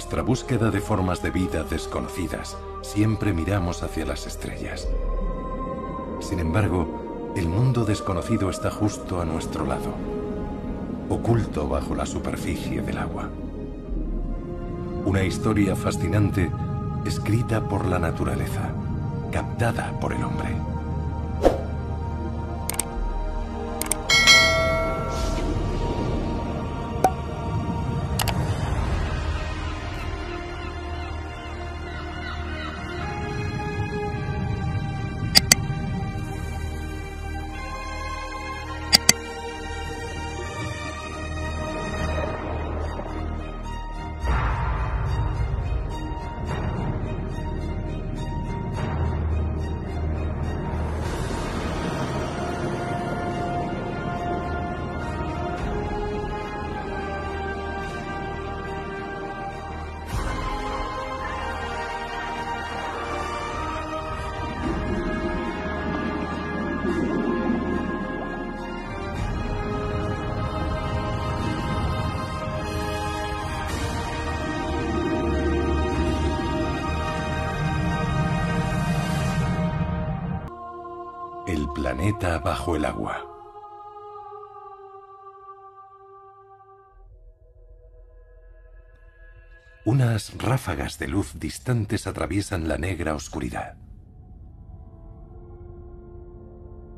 nuestra búsqueda de formas de vida desconocidas, siempre miramos hacia las estrellas. Sin embargo, el mundo desconocido está justo a nuestro lado, oculto bajo la superficie del agua. Una historia fascinante escrita por la naturaleza, captada por el hombre. El planeta bajo el agua. Unas ráfagas de luz distantes atraviesan la negra oscuridad.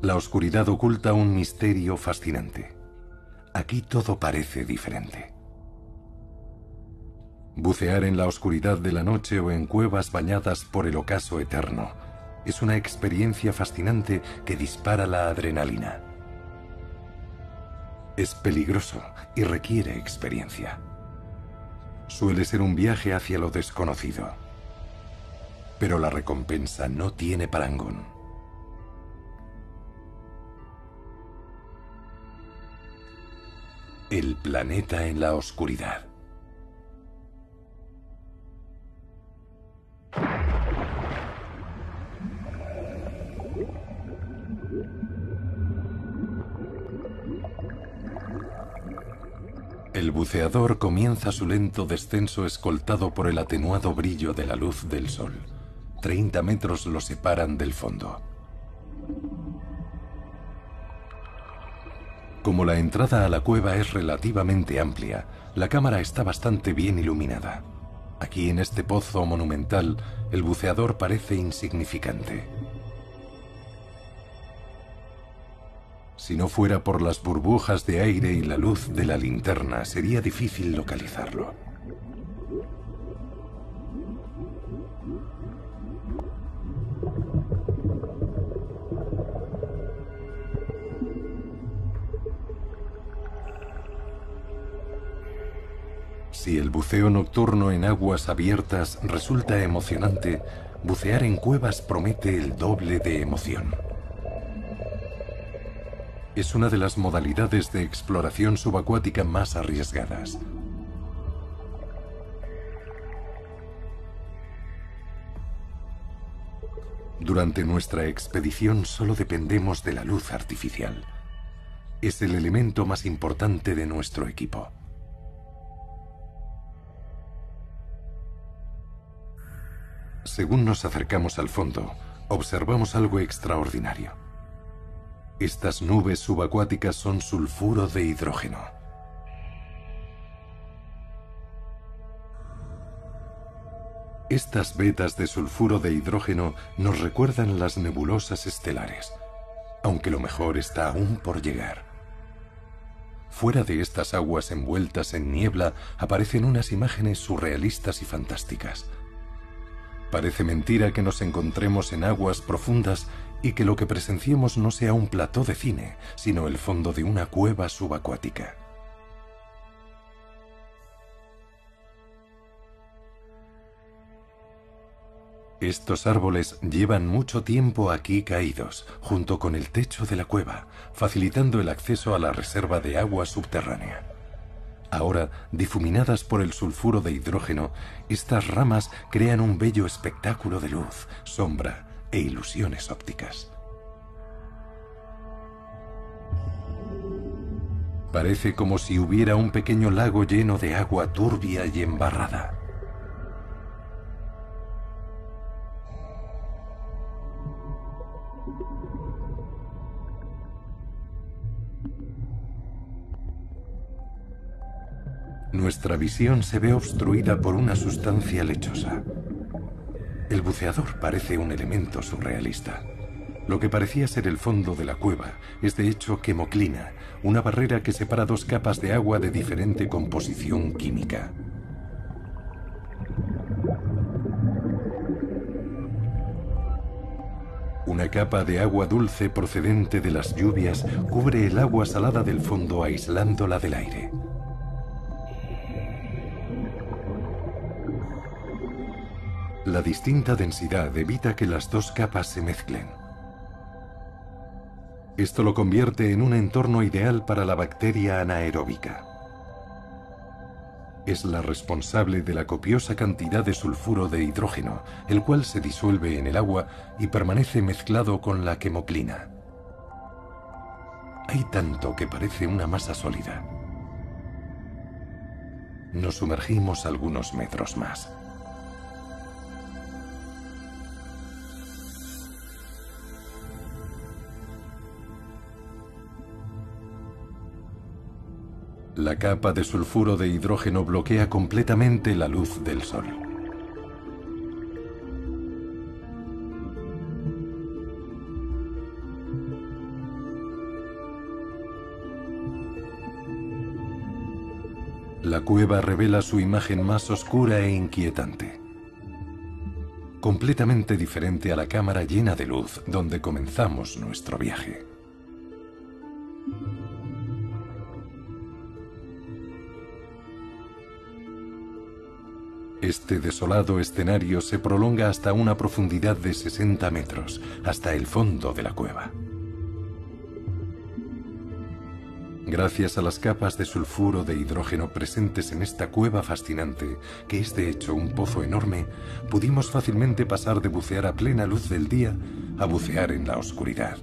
La oscuridad oculta un misterio fascinante. Aquí todo parece diferente. Bucear en la oscuridad de la noche o en cuevas bañadas por el ocaso eterno es una experiencia fascinante que dispara la adrenalina. Es peligroso y requiere experiencia. Suele ser un viaje hacia lo desconocido, pero la recompensa no tiene parangón. El planeta en la oscuridad. El buceador comienza su lento descenso escoltado por el atenuado brillo de la luz del sol. 30 metros lo separan del fondo. Como la entrada a la cueva es relativamente amplia, la cámara está bastante bien iluminada. Aquí en este pozo monumental, el buceador parece insignificante. Si no fuera por las burbujas de aire y la luz de la linterna, sería difícil localizarlo. Si el buceo nocturno en aguas abiertas resulta emocionante, bucear en cuevas promete el doble de emoción. Es una de las modalidades de exploración subacuática más arriesgadas. Durante nuestra expedición solo dependemos de la luz artificial. Es el elemento más importante de nuestro equipo. Según nos acercamos al fondo, observamos algo extraordinario. Estas nubes subacuáticas son sulfuro de hidrógeno. Estas vetas de sulfuro de hidrógeno nos recuerdan las nebulosas estelares, aunque lo mejor está aún por llegar. Fuera de estas aguas envueltas en niebla aparecen unas imágenes surrealistas y fantásticas. Parece mentira que nos encontremos en aguas profundas y que lo que presenciemos no sea un plató de cine, sino el fondo de una cueva subacuática. Estos árboles llevan mucho tiempo aquí caídos, junto con el techo de la cueva, facilitando el acceso a la reserva de agua subterránea. Ahora, difuminadas por el sulfuro de hidrógeno, estas ramas crean un bello espectáculo de luz, sombra e ilusiones ópticas. Parece como si hubiera un pequeño lago lleno de agua turbia y embarrada. nuestra visión se ve obstruida por una sustancia lechosa. El buceador parece un elemento surrealista. Lo que parecía ser el fondo de la cueva es de hecho quemoclina, una barrera que separa dos capas de agua de diferente composición química. Una capa de agua dulce procedente de las lluvias cubre el agua salada del fondo, aislándola del aire. La distinta densidad evita que las dos capas se mezclen. Esto lo convierte en un entorno ideal para la bacteria anaeróbica. Es la responsable de la copiosa cantidad de sulfuro de hidrógeno, el cual se disuelve en el agua y permanece mezclado con la quemoclina. Hay tanto que parece una masa sólida. Nos sumergimos algunos metros más. La capa de sulfuro de hidrógeno bloquea completamente la luz del sol. La cueva revela su imagen más oscura e inquietante. Completamente diferente a la cámara llena de luz donde comenzamos nuestro viaje. Este desolado escenario se prolonga hasta una profundidad de 60 metros, hasta el fondo de la cueva. Gracias a las capas de sulfuro de hidrógeno presentes en esta cueva fascinante, que es de hecho un pozo enorme, pudimos fácilmente pasar de bucear a plena luz del día a bucear en la oscuridad.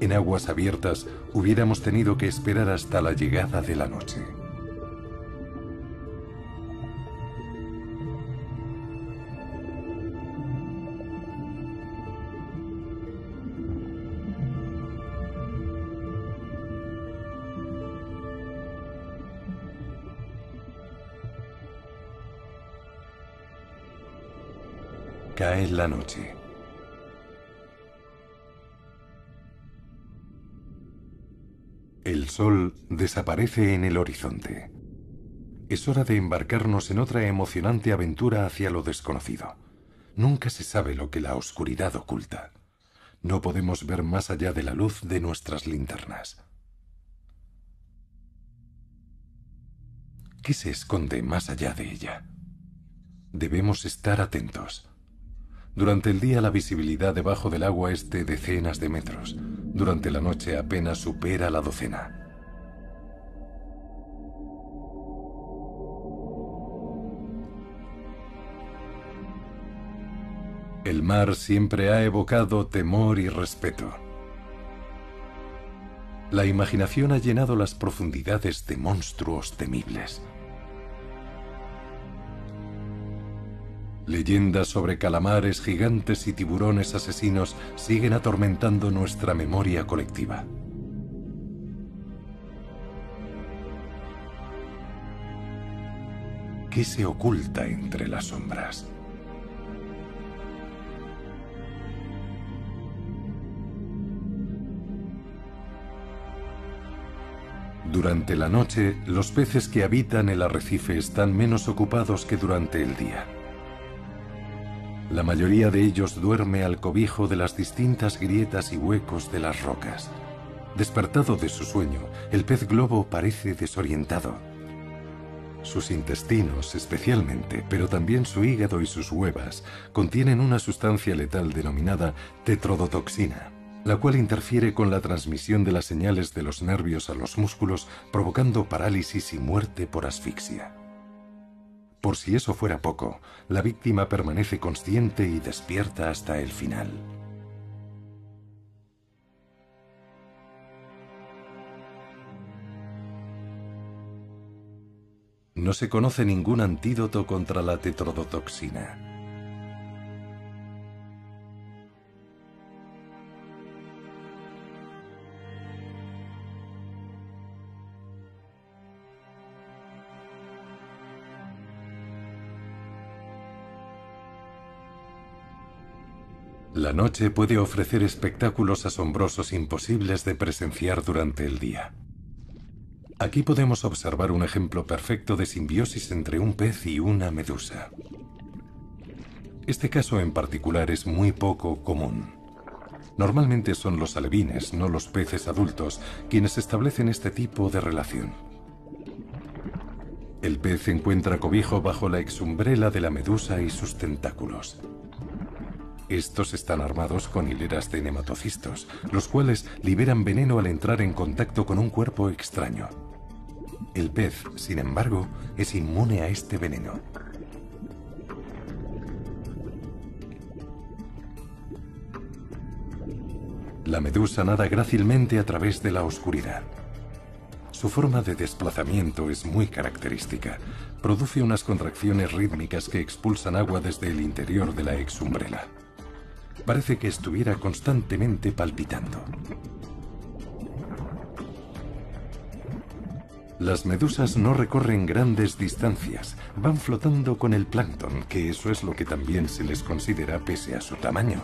En aguas abiertas hubiéramos tenido que esperar hasta la llegada de la noche. Cae la noche. El sol desaparece en el horizonte. Es hora de embarcarnos en otra emocionante aventura hacia lo desconocido. Nunca se sabe lo que la oscuridad oculta. No podemos ver más allá de la luz de nuestras linternas. ¿Qué se esconde más allá de ella? Debemos estar atentos. Durante el día la visibilidad debajo del agua es de decenas de metros. Durante la noche apenas supera la docena. El mar siempre ha evocado temor y respeto. La imaginación ha llenado las profundidades de monstruos temibles. Leyendas sobre calamares gigantes y tiburones asesinos siguen atormentando nuestra memoria colectiva. ¿Qué se oculta entre las sombras? Durante la noche, los peces que habitan el arrecife están menos ocupados que durante el día. La mayoría de ellos duerme al cobijo de las distintas grietas y huecos de las rocas. Despertado de su sueño, el pez globo parece desorientado. Sus intestinos, especialmente, pero también su hígado y sus huevas, contienen una sustancia letal denominada tetrodotoxina, la cual interfiere con la transmisión de las señales de los nervios a los músculos, provocando parálisis y muerte por asfixia. Por si eso fuera poco, la víctima permanece consciente y despierta hasta el final. No se conoce ningún antídoto contra la tetrodotoxina. La noche puede ofrecer espectáculos asombrosos imposibles de presenciar durante el día. Aquí podemos observar un ejemplo perfecto de simbiosis entre un pez y una medusa. Este caso en particular es muy poco común. Normalmente son los alevines, no los peces adultos, quienes establecen este tipo de relación. El pez encuentra cobijo bajo la exumbrela de la medusa y sus tentáculos. Estos están armados con hileras de nematocistos, los cuales liberan veneno al entrar en contacto con un cuerpo extraño. El pez, sin embargo, es inmune a este veneno. La medusa nada grácilmente a través de la oscuridad. Su forma de desplazamiento es muy característica. Produce unas contracciones rítmicas que expulsan agua desde el interior de la exumbrela. Parece que estuviera constantemente palpitando. Las medusas no recorren grandes distancias, van flotando con el plancton, que eso es lo que también se les considera pese a su tamaño.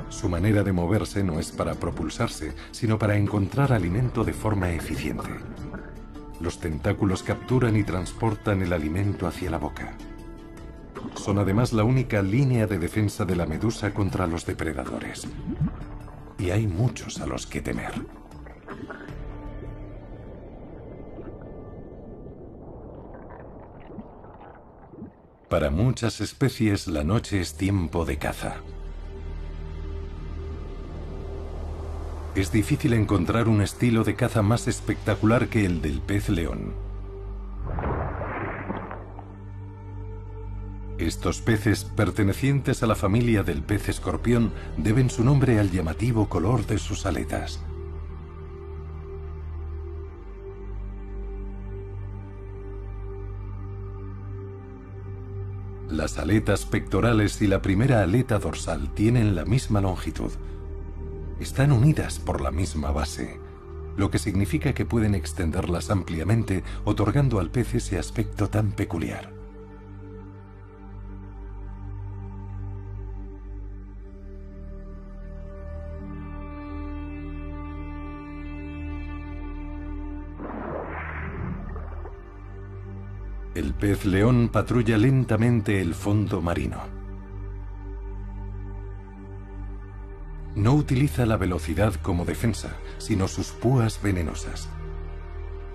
Su manera de moverse no es para propulsarse, sino para encontrar alimento de forma eficiente. Los tentáculos capturan y transportan el alimento hacia la boca. Son además la única línea de defensa de la medusa contra los depredadores. Y hay muchos a los que temer. Para muchas especies, la noche es tiempo de caza. Es difícil encontrar un estilo de caza más espectacular que el del pez león. Estos peces, pertenecientes a la familia del pez escorpión, deben su nombre al llamativo color de sus aletas. Las aletas pectorales y la primera aleta dorsal tienen la misma longitud. Están unidas por la misma base, lo que significa que pueden extenderlas ampliamente, otorgando al pez ese aspecto tan peculiar. El pez león patrulla lentamente el fondo marino. No utiliza la velocidad como defensa, sino sus púas venenosas.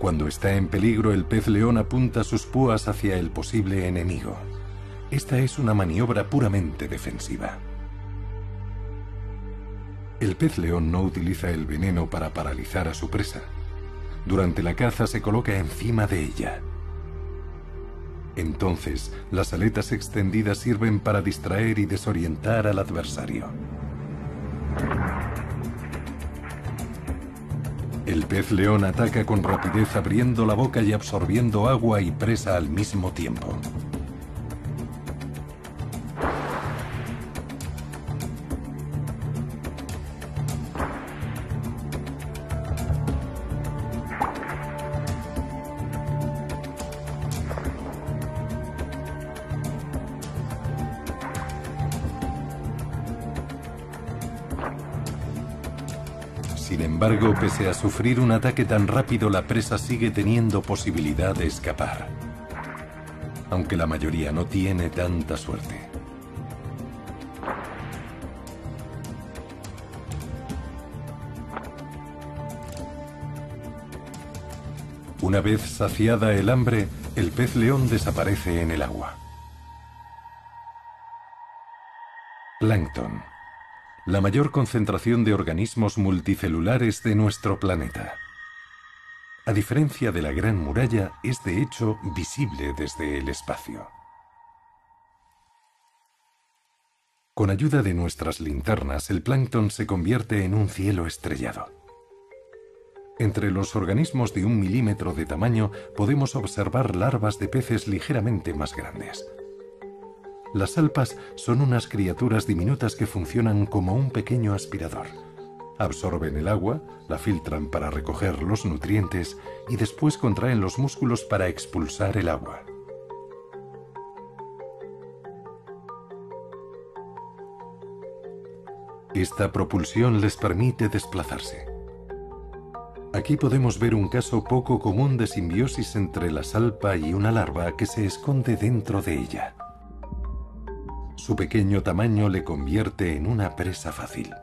Cuando está en peligro, el pez león apunta sus púas hacia el posible enemigo. Esta es una maniobra puramente defensiva. El pez león no utiliza el veneno para paralizar a su presa. Durante la caza se coloca encima de ella. Entonces, las aletas extendidas sirven para distraer y desorientar al adversario. El pez león ataca con rapidez, abriendo la boca y absorbiendo agua y presa al mismo tiempo. Sin embargo, pese a sufrir un ataque tan rápido, la presa sigue teniendo posibilidad de escapar. Aunque la mayoría no tiene tanta suerte. Una vez saciada el hambre, el pez león desaparece en el agua. Plancton. La mayor concentración de organismos multicelulares de nuestro planeta. A diferencia de la Gran Muralla, es de hecho visible desde el espacio. Con ayuda de nuestras linternas, el plancton se convierte en un cielo estrellado. Entre los organismos de 1 milímetro de tamaño podemos observar larvas de peces ligeramente más grandes. Las salpas son unas criaturas diminutas que funcionan como un pequeño aspirador. Absorben el agua, la filtran para recoger los nutrientes y después contraen los músculos para expulsar el agua. Esta propulsión les permite desplazarse. Aquí podemos ver un caso poco común de simbiosis entre la salpa y una larva que se esconde dentro de ella. Su pequeño tamaño le convierte en una presa fácil.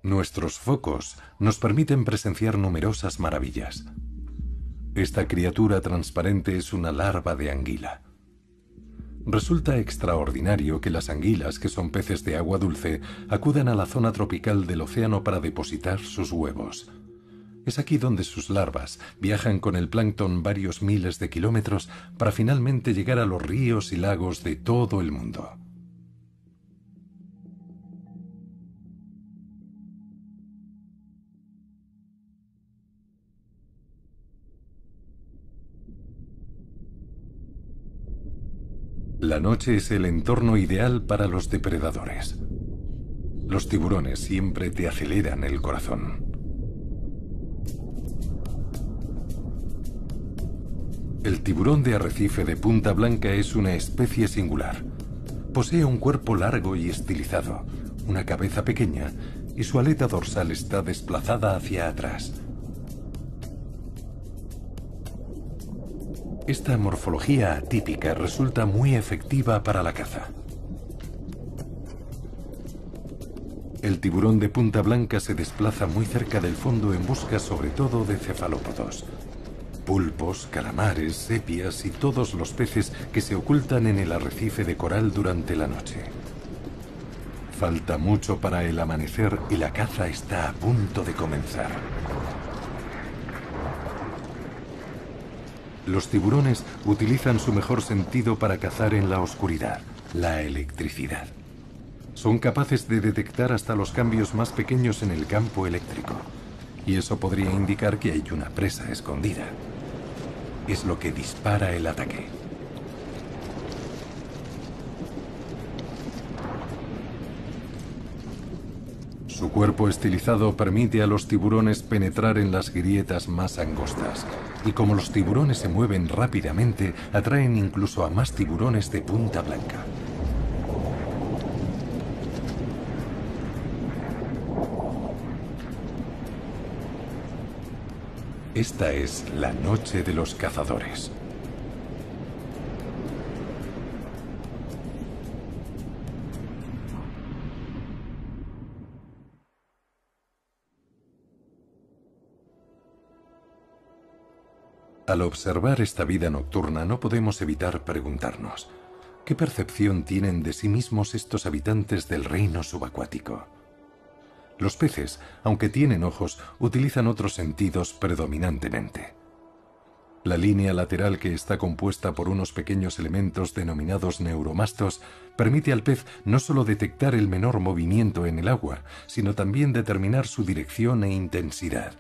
Nuestros focos nos permiten presenciar numerosas maravillas. Esta criatura transparente es una larva de anguila. Resulta extraordinario que las anguilas, que son peces de agua dulce, acudan a la zona tropical del océano para depositar sus huevos. Es aquí donde sus larvas viajan con el plancton varios miles de kilómetros para finalmente llegar a los ríos y lagos de todo el mundo. La noche es el entorno ideal para los depredadores. Los tiburones siempre te aceleran el corazón. El tiburón de arrecife de punta blanca es una especie singular. Posee un cuerpo largo y estilizado, una cabeza pequeña y su aleta dorsal está desplazada hacia atrás. Esta morfología atípica resulta muy efectiva para la caza. El tiburón de punta blanca se desplaza muy cerca del fondo en busca sobre todo de cefalópodos, pulpos, calamares, sepias y todos los peces que se ocultan en el arrecife de coral durante la noche. Falta mucho para el amanecer y la caza está a punto de comenzar. Los tiburones utilizan su mejor sentido para cazar en la oscuridad, la electricidad. Son capaces de detectar hasta los cambios más pequeños en el campo eléctrico, y eso podría indicar que hay una presa escondida. Es lo que dispara el ataque. Su cuerpo estilizado permite a los tiburones penetrar en las grietas más angostas, y como los tiburones se mueven rápidamente, atraen incluso a más tiburones de punta blanca. Esta es la noche de los cazadores. Al observar esta vida nocturna no podemos evitar preguntarnos, ¿qué percepción tienen de sí mismos estos habitantes del reino subacuático? Los peces, aunque tienen ojos, utilizan otros sentidos predominantemente. La línea lateral, que está compuesta por unos pequeños elementos denominados neuromastos, permite al pez no solo detectar el menor movimiento en el agua, sino también determinar su dirección e intensidad.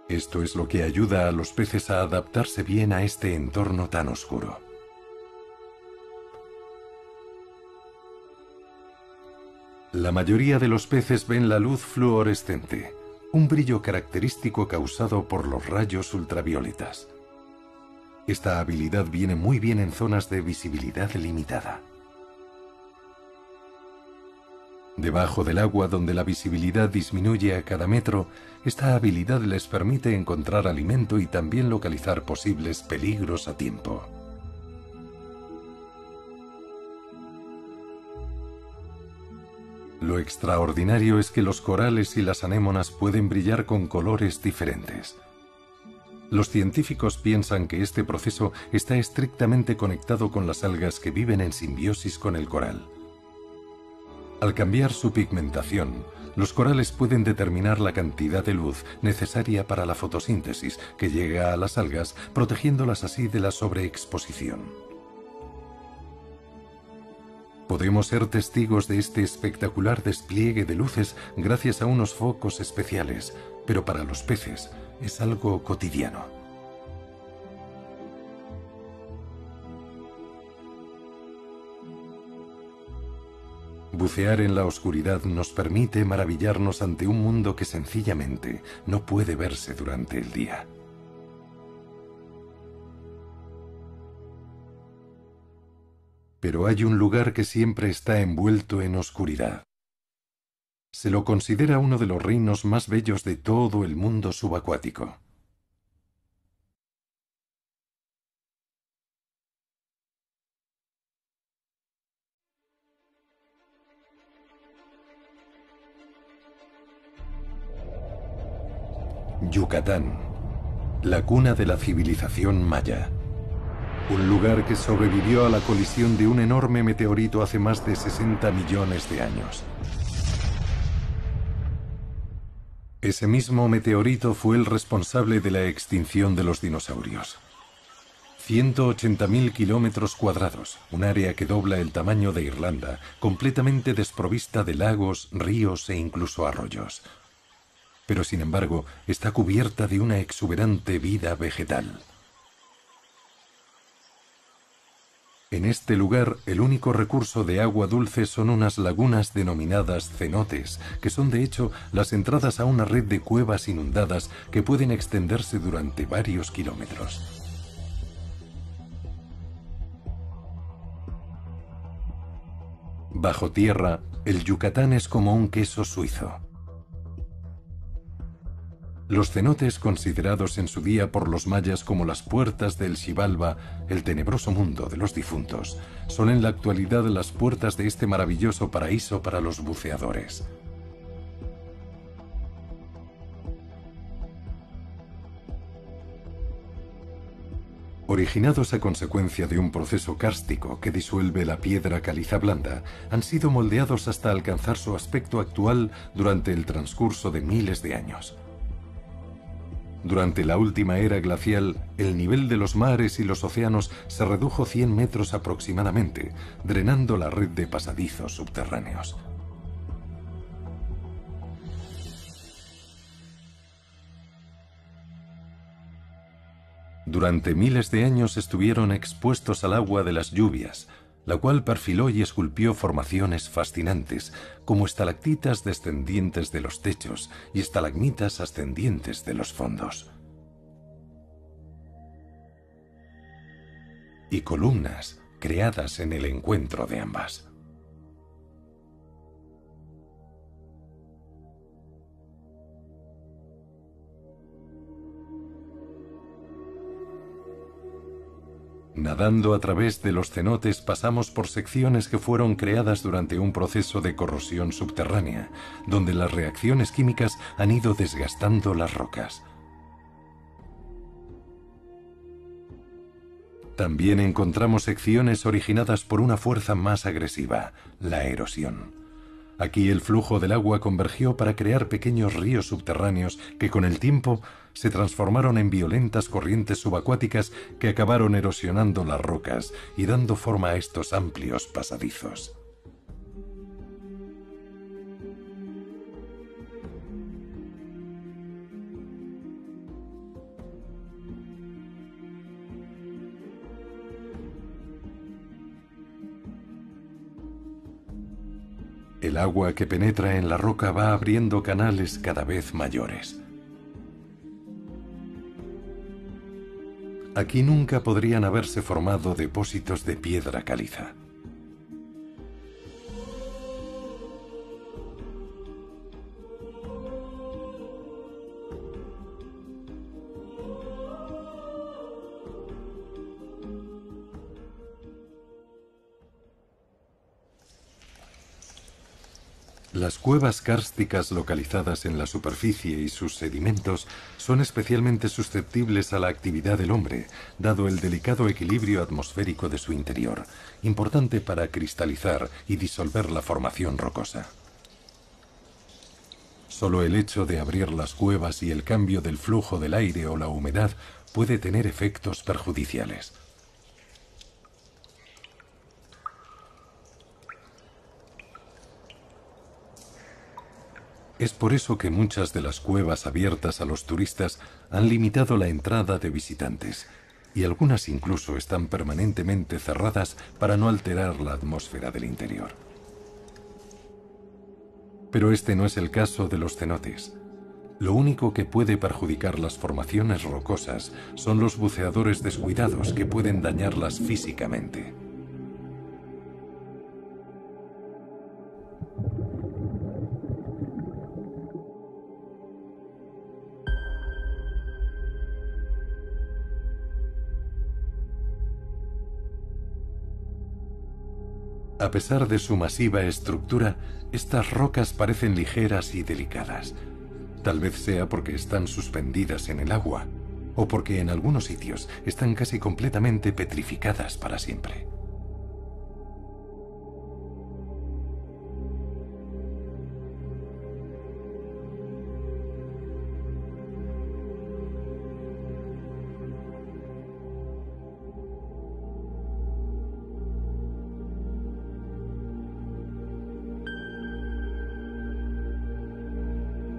Esto es lo que ayuda a los peces a adaptarse bien a este entorno tan oscuro. La mayoría de los peces ven la luz fluorescente, un brillo característico causado por los rayos ultravioletas. Esta habilidad viene muy bien en zonas de visibilidad limitada. Debajo del agua, donde la visibilidad disminuye a cada metro, esta habilidad les permite encontrar alimento y también localizar posibles peligros a tiempo. Lo extraordinario es que los corales y las anémonas pueden brillar con colores diferentes. Los científicos piensan que este proceso está estrictamente conectado con las algas que viven en simbiosis con el coral. Al cambiar su pigmentación, los corales pueden determinar la cantidad de luz necesaria para la fotosíntesis que llega a las algas, protegiéndolas así de la sobreexposición. Podemos ser testigos de este espectacular despliegue de luces gracias a unos focos especiales, pero para los peces es algo cotidiano. Bucear en la oscuridad nos permite maravillarnos ante un mundo que sencillamente no puede verse durante el día. Pero hay un lugar que siempre está envuelto en oscuridad. Se lo considera uno de los reinos más bellos de todo el mundo subacuático. Yucatán, la cuna de la civilización maya. Un lugar que sobrevivió a la colisión de un enorme meteorito hace más de 60 millones de años. Ese mismo meteorito fue el responsable de la extinción de los dinosaurios. 180.000 kilómetros cuadrados, un área que dobla el tamaño de Irlanda, completamente desprovista de lagos, ríos e incluso arroyos. Pero sin embargo, está cubierta de una exuberante vida vegetal. En este lugar, el único recurso de agua dulce son unas lagunas denominadas cenotes, que son de hecho las entradas a una red de cuevas inundadas que pueden extenderse durante varios kilómetros. Bajo tierra, el Yucatán es como un queso suizo. Los cenotes, considerados en su día por los mayas como las puertas del Xibalba, el tenebroso mundo de los difuntos, son en la actualidad las puertas de este maravilloso paraíso para los buceadores. Originados a consecuencia de un proceso kárstico que disuelve la piedra caliza blanda, han sido moldeados hasta alcanzar su aspecto actual durante el transcurso de miles de años. Durante la última era glacial, el nivel de los mares y los océanos se redujo 100 metros aproximadamente, drenando la red de pasadizos subterráneos. Durante miles de años estuvieron expuestos al agua de las lluvias, la cual perfiló y esculpió formaciones fascinantes, como estalactitas descendientes de los techos y estalagmitas ascendientes de los fondos. Y columnas creadas en el encuentro de ambas. Nadando a través de los cenotes pasamos por secciones que fueron creadas durante un proceso de corrosión subterránea, donde las reacciones químicas han ido desgastando las rocas. También encontramos secciones originadas por una fuerza más agresiva, la erosión. Aquí el flujo del agua convergió para crear pequeños ríos subterráneos que con el tiempo se transformaron en violentas corrientes subacuáticas que acabaron erosionando las rocas y dando forma a estos amplios pasadizos. El agua que penetra en la roca va abriendo canales cada vez mayores. Aquí nunca podrían haberse formado depósitos de piedra caliza. Las cuevas kársticas localizadas en la superficie y sus sedimentos son especialmente susceptibles a la actividad del hombre, dado el delicado equilibrio atmosférico de su interior, importante para cristalizar y disolver la formación rocosa. Solo el hecho de abrir las cuevas y el cambio del flujo del aire o la humedad puede tener efectos perjudiciales. Es por eso que muchas de las cuevas abiertas a los turistas han limitado la entrada de visitantes, y algunas incluso están permanentemente cerradas para no alterar la atmósfera del interior. Pero este no es el caso de los cenotes. Lo único que puede perjudicar las formaciones rocosas son los buceadores descuidados que pueden dañarlas físicamente. A pesar de su masiva estructura, estas rocas parecen ligeras y delicadas. Tal vez sea porque están suspendidas en el agua, o porque en algunos sitios están casi completamente petrificadas para siempre.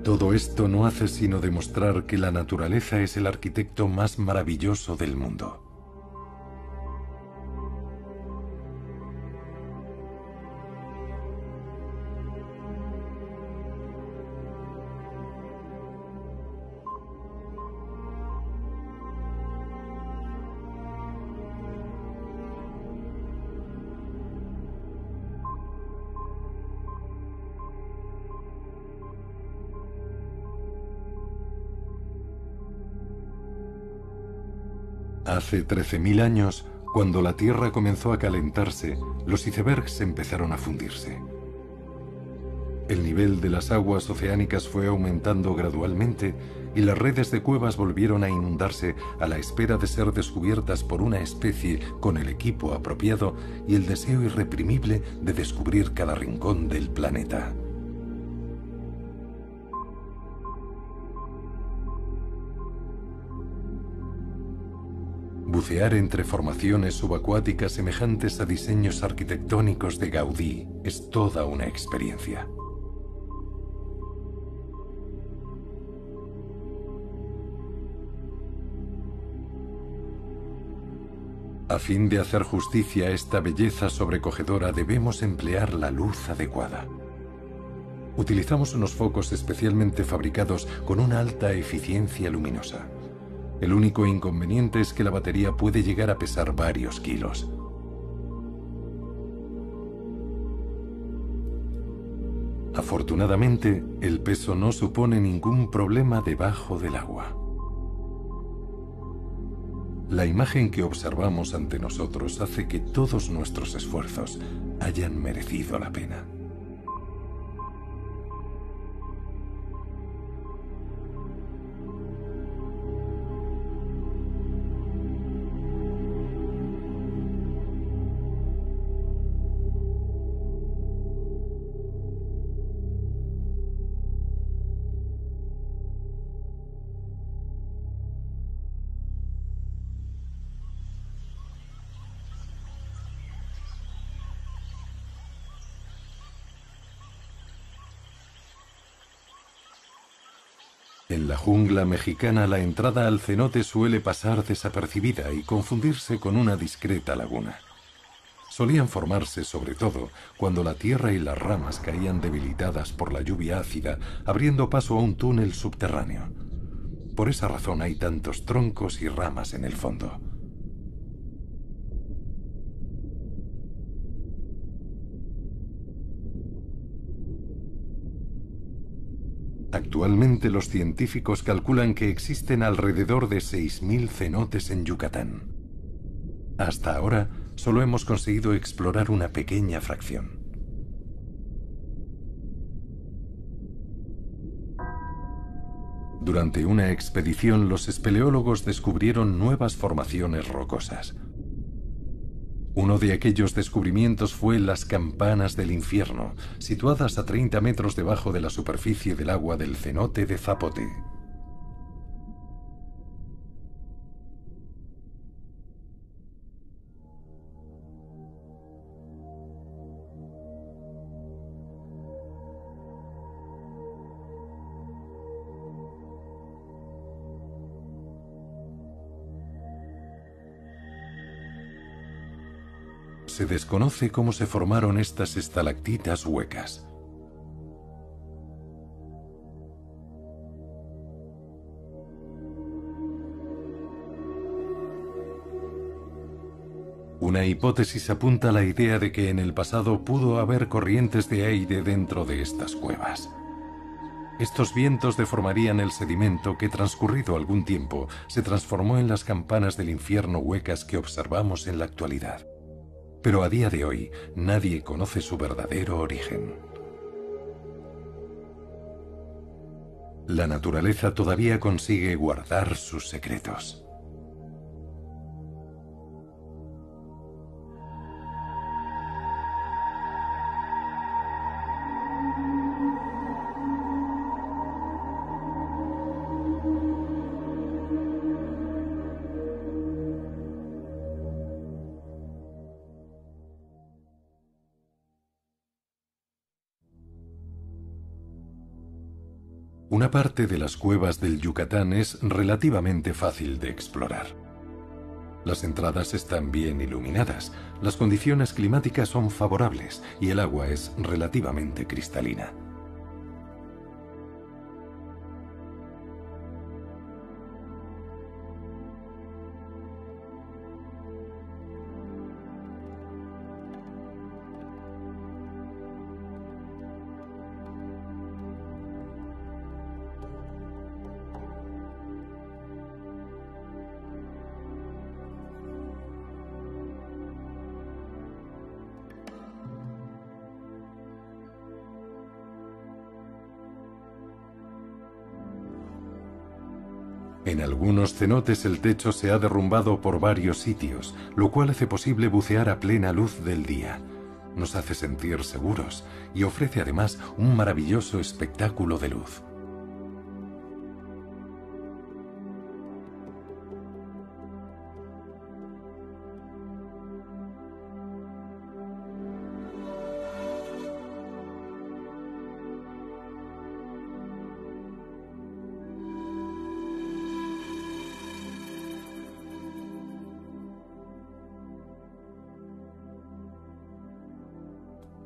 Todo esto no hace sino demostrar que la naturaleza es el arquitecto más maravilloso del mundo. Hace 13.000 años, cuando la Tierra comenzó a calentarse, los icebergs empezaron a fundirse. El nivel de las aguas oceánicas fue aumentando gradualmente y las redes de cuevas volvieron a inundarse a la espera de ser descubiertas por una especie con el equipo apropiado y el deseo irreprimible de descubrir cada rincón del planeta. Bucear entre formaciones subacuáticas semejantes a diseños arquitectónicos de Gaudí es toda una experiencia. A fin de hacer justicia a esta belleza sobrecogedora, debemos emplear la luz adecuada. Utilizamos unos focos especialmente fabricados con una alta eficiencia luminosa. El único inconveniente es que la batería puede llegar a pesar varios kilos. Afortunadamente, el peso no supone ningún problema debajo del agua. La imagen que observamos ante nosotros hace que todos nuestros esfuerzos hayan merecido la pena. En la jungla mexicana, la entrada al cenote suele pasar desapercibida y confundirse con una discreta laguna. Solían formarse sobre todo cuando la tierra y las ramas caían debilitadas por la lluvia ácida, abriendo paso a un túnel subterráneo. Por esa razón hay tantos troncos y ramas en el fondo. Actualmente los científicos calculan que existen alrededor de 6.000 cenotes en Yucatán. Hasta ahora, solo hemos conseguido explorar una pequeña fracción. Durante una expedición, los espeleólogos descubrieron nuevas formaciones rocosas. Uno de aquellos descubrimientos fue las Campanas del Infierno, situadas a 30 metros debajo de la superficie del agua del cenote de Zapote. Se desconoce cómo se formaron estas estalactitas huecas. Una hipótesis apunta a la idea de que en el pasado pudo haber corrientes de aire dentro de estas cuevas. Estos vientos deformarían el sedimento que, transcurrido algún tiempo, se transformó en las campanas del infierno huecas que observamos en la actualidad. Pero a día de hoy, nadie conoce su verdadero origen. La naturaleza todavía consigue guardar sus secretos. Una parte de las cuevas del Yucatán es relativamente fácil de explorar. Las entradas están bien iluminadas, las condiciones climáticas son favorables y el agua es relativamente cristalina. En algunos cenotes el techo se ha derrumbado por varios sitios, lo cual hace posible bucear a plena luz del día. Nos hace sentir seguros y ofrece además un maravilloso espectáculo de luz.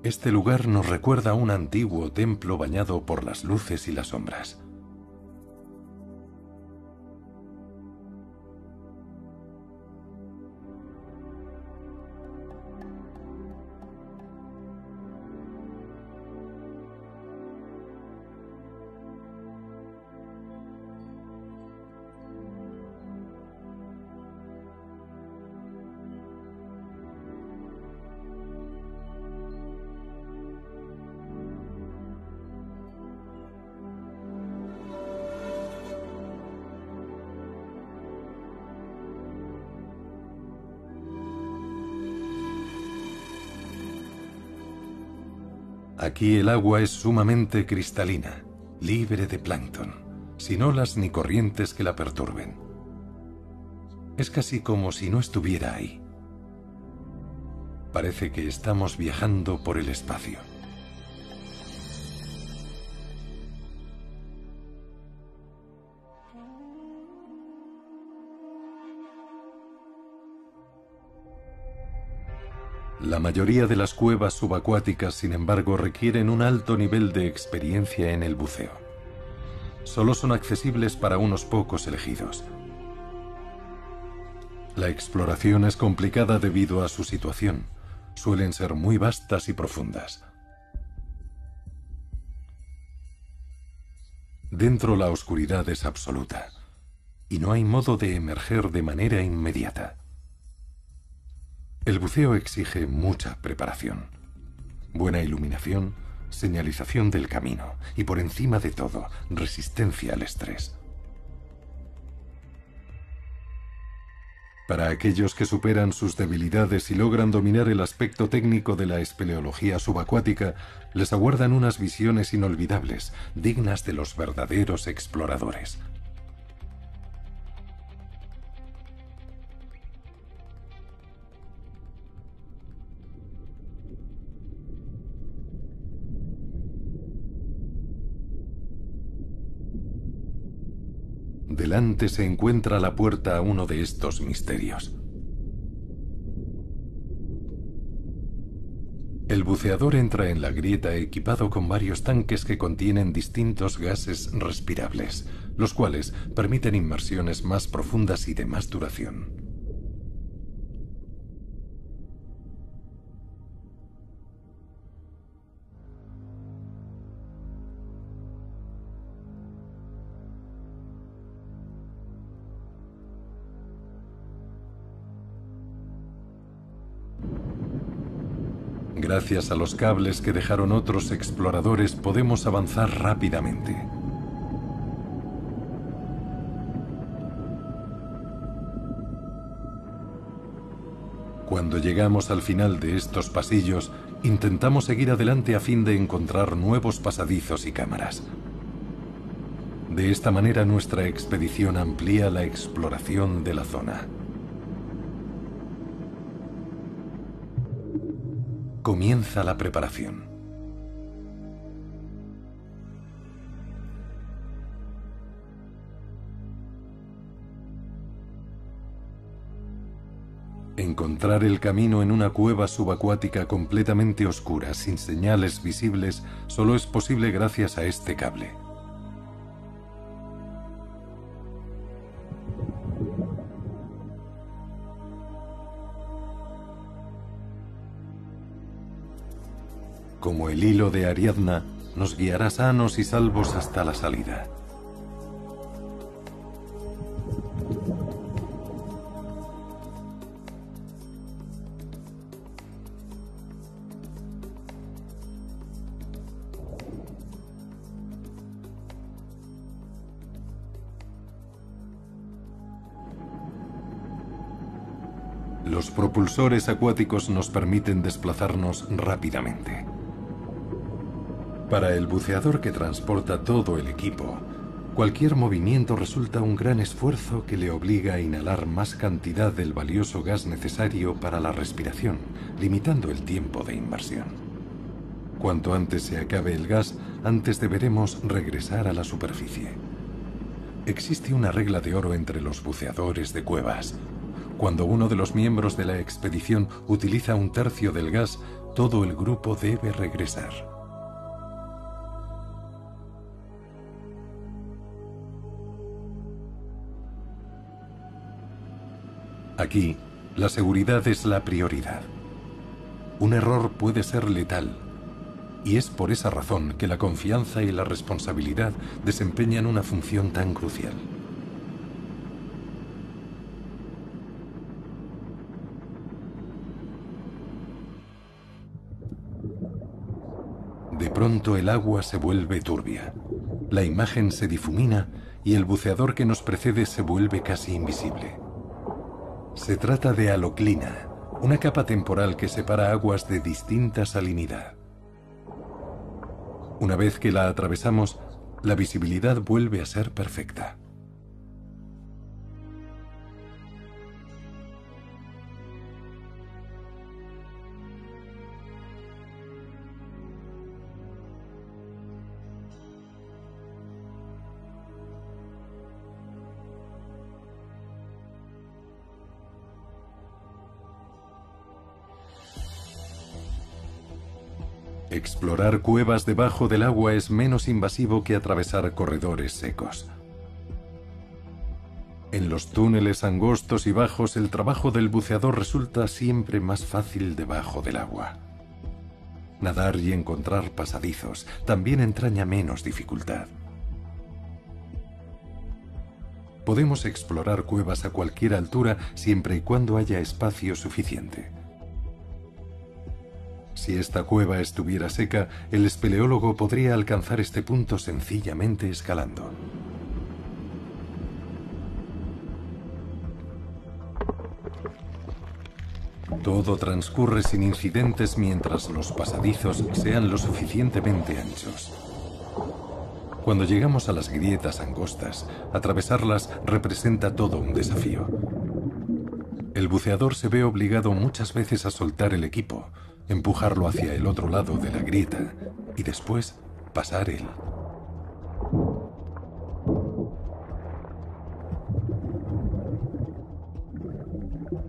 Este lugar nos recuerda a un antiguo templo bañado por las luces y las sombras. Aquí el agua es sumamente cristalina, libre de plancton, sin olas ni corrientes que la perturben. Es casi como si no estuviera ahí. Parece que estamos viajando por el espacio. La mayoría de las cuevas subacuáticas, sin embargo, requieren un alto nivel de experiencia en el buceo. Solo son accesibles para unos pocos elegidos. La exploración es complicada debido a su situación. Suelen ser muy vastas y profundas. Dentro la oscuridad es absoluta y no hay modo de emerger de manera inmediata. El buceo exige mucha preparación, buena iluminación, señalización del camino y, por encima de todo, resistencia al estrés. Para aquellos que superan sus debilidades y logran dominar el aspecto técnico de la espeleología subacuática, les aguardan unas visiones inolvidables, dignas de los verdaderos exploradores. Delante se encuentra la puerta a uno de estos misterios. El buceador entra en la grieta equipado con varios tanques que contienen distintos gases respirables, los cuales permiten inmersiones más profundas y de más duración. Gracias a los cables que dejaron otros exploradores podemos avanzar rápidamente. Cuando llegamos al final de estos pasillos, intentamos seguir adelante a fin de encontrar nuevos pasadizos y cámaras. De esta manera nuestra expedición amplía la exploración de la zona. Comienza la preparación. Encontrar el camino en una cueva subacuática completamente oscura, sin señales visibles, solo es posible gracias a este cable. Como el hilo de Ariadna, nos guiará sanos y salvos hasta la salida. Los propulsores acuáticos nos permiten desplazarnos rápidamente. Para el buceador que transporta todo el equipo, cualquier movimiento resulta un gran esfuerzo que le obliga a inhalar más cantidad del valioso gas necesario para la respiración, limitando el tiempo de inmersión. Cuanto antes se acabe el gas, antes deberemos regresar a la superficie. Existe una regla de oro entre los buceadores de cuevas. Cuando uno de los miembros de la expedición utiliza un tercio del gas, todo el grupo debe regresar. Aquí, la seguridad es la prioridad. Un error puede ser letal, y es por esa razón que la confianza y la responsabilidad desempeñan una función tan crucial. De pronto el agua se vuelve turbia, la imagen se difumina y el buceador que nos precede se vuelve casi invisible. Se trata de haloclina, una capa temporal que separa aguas de distinta salinidad. Una vez que la atravesamos, la visibilidad vuelve a ser perfecta. Explorar cuevas debajo del agua es menos invasivo que atravesar corredores secos. En los túneles angostos y bajos, el trabajo del buceador resulta siempre más fácil debajo del agua. Nadar y encontrar pasadizos también entraña menos dificultad. Podemos explorar cuevas a cualquier altura siempre y cuando haya espacio suficiente. Si esta cueva estuviera seca, el espeleólogo podría alcanzar este punto sencillamente escalando. Todo transcurre sin incidentes mientras los pasadizos sean lo suficientemente anchos. Cuando llegamos a las grietas angostas, atravesarlas representa todo un desafío. El buceador se ve obligado muchas veces a soltar el equipo, empujarlo hacia el otro lado de la grieta y después pasar él.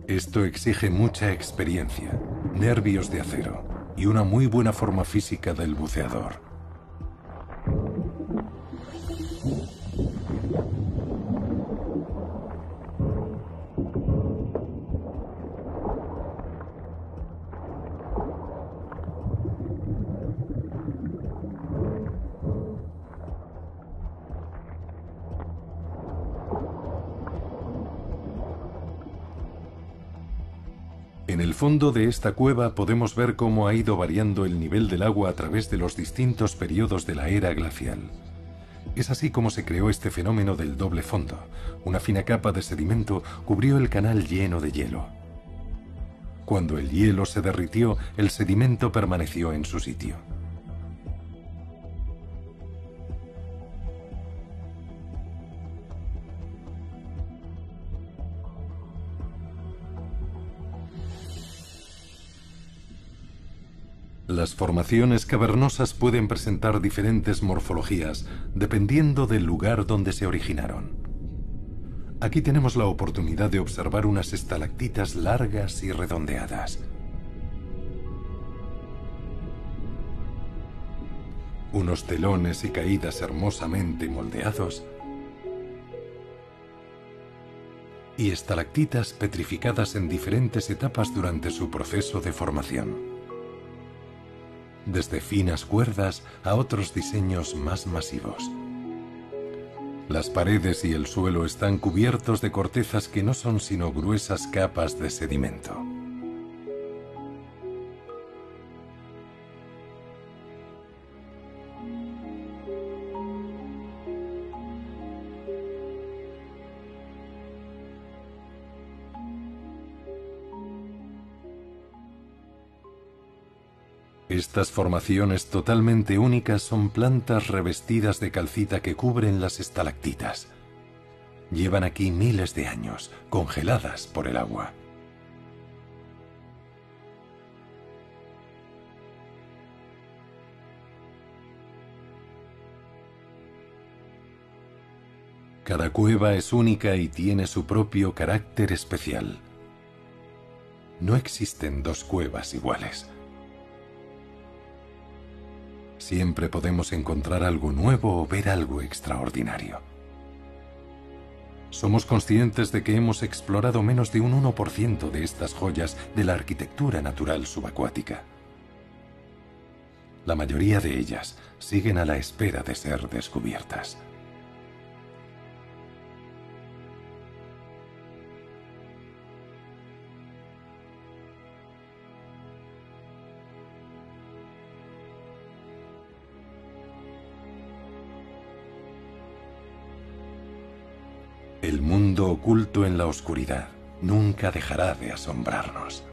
Esto exige mucha experiencia, nervios de acero y una muy buena forma física del buceador. En el fondo de esta cueva podemos ver cómo ha ido variando el nivel del agua a través de los distintos periodos de la era glacial. Es así como se creó este fenómeno del doble fondo. Una fina capa de sedimento cubrió el canal lleno de hielo. Cuando el hielo se derritió, el sedimento permaneció en su sitio. Las formaciones cavernosas pueden presentar diferentes morfologías dependiendo del lugar donde se originaron. Aquí tenemos la oportunidad de observar unas estalactitas largas y redondeadas. Unos telones y caídas hermosamente moldeados. Y estalactitas petrificadas en diferentes etapas durante su proceso de formación. Desde finas cuerdas a otros diseños más masivos. Las paredes y el suelo están cubiertos de cortezas que no son sino gruesas capas de sedimento. Estas formaciones totalmente únicas son plantas revestidas de calcita que cubren las estalactitas. Llevan aquí miles de años, congeladas por el agua. Cada cueva es única y tiene su propio carácter especial. No existen dos cuevas iguales. Siempre podemos encontrar algo nuevo o ver algo extraordinario. Somos conscientes de que hemos explorado menos de un 1% de estas joyas de la arquitectura natural subacuática. La mayoría de ellas siguen a la espera de ser descubiertas. El mundo oculto en la oscuridad nunca dejará de asombrarnos.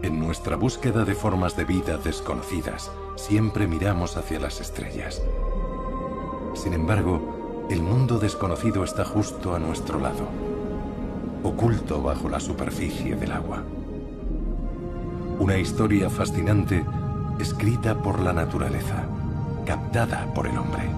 En nuestra búsqueda de formas de vida desconocidas, siempre miramos hacia las estrellas. Sin embargo, el mundo desconocido está justo a nuestro lado, oculto bajo la superficie del agua. Una historia fascinante escrita por la naturaleza, captada por el hombre.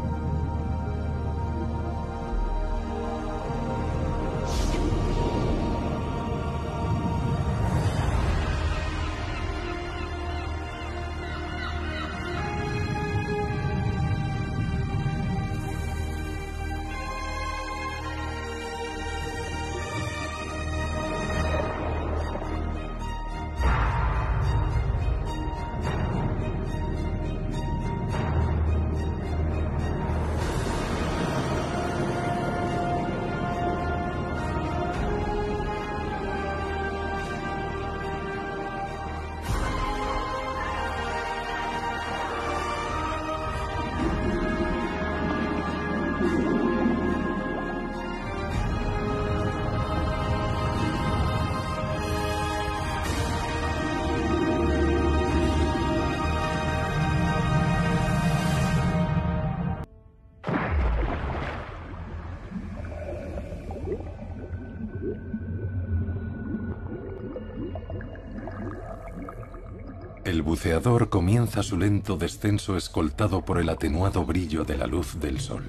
El buceador comienza su lento descenso escoltado por el atenuado brillo de la luz del sol.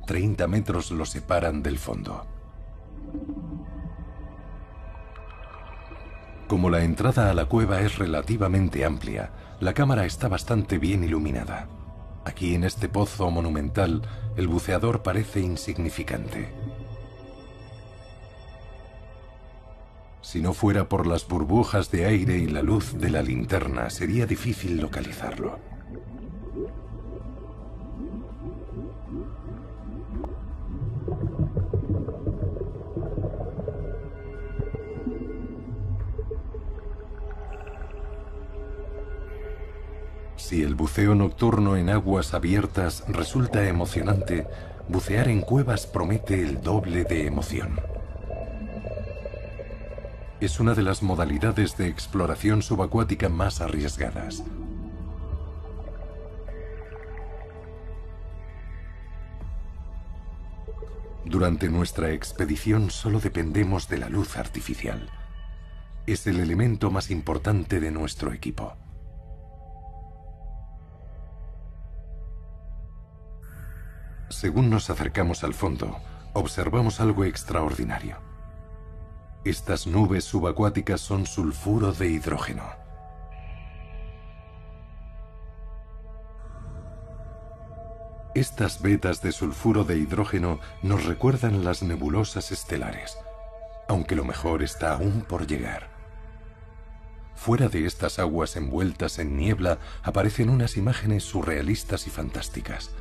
30 metros lo separan del fondo. Como la entrada a la cueva es relativamente amplia, la cámara está bastante bien iluminada. Aquí en este pozo monumental, el buceador parece insignificante. Si no fuera por las burbujas de aire y la luz de la linterna, sería difícil localizarlo. Si el buceo nocturno en aguas abiertas resulta emocionante, bucear en cuevas promete el doble de emoción. Es una de las modalidades de exploración subacuática más arriesgadas. Durante nuestra expedición solo dependemos de la luz artificial. Es el elemento más importante de nuestro equipo. Según nos acercamos al fondo, observamos algo extraordinario. Estas nubes subacuáticas son sulfuro de hidrógeno. Estas vetas de sulfuro de hidrógeno nos recuerdan las nebulosas estelares, aunque lo mejor está aún por llegar. Fuera de estas aguas envueltas en niebla aparecen unas imágenes surrealistas y fantásticas.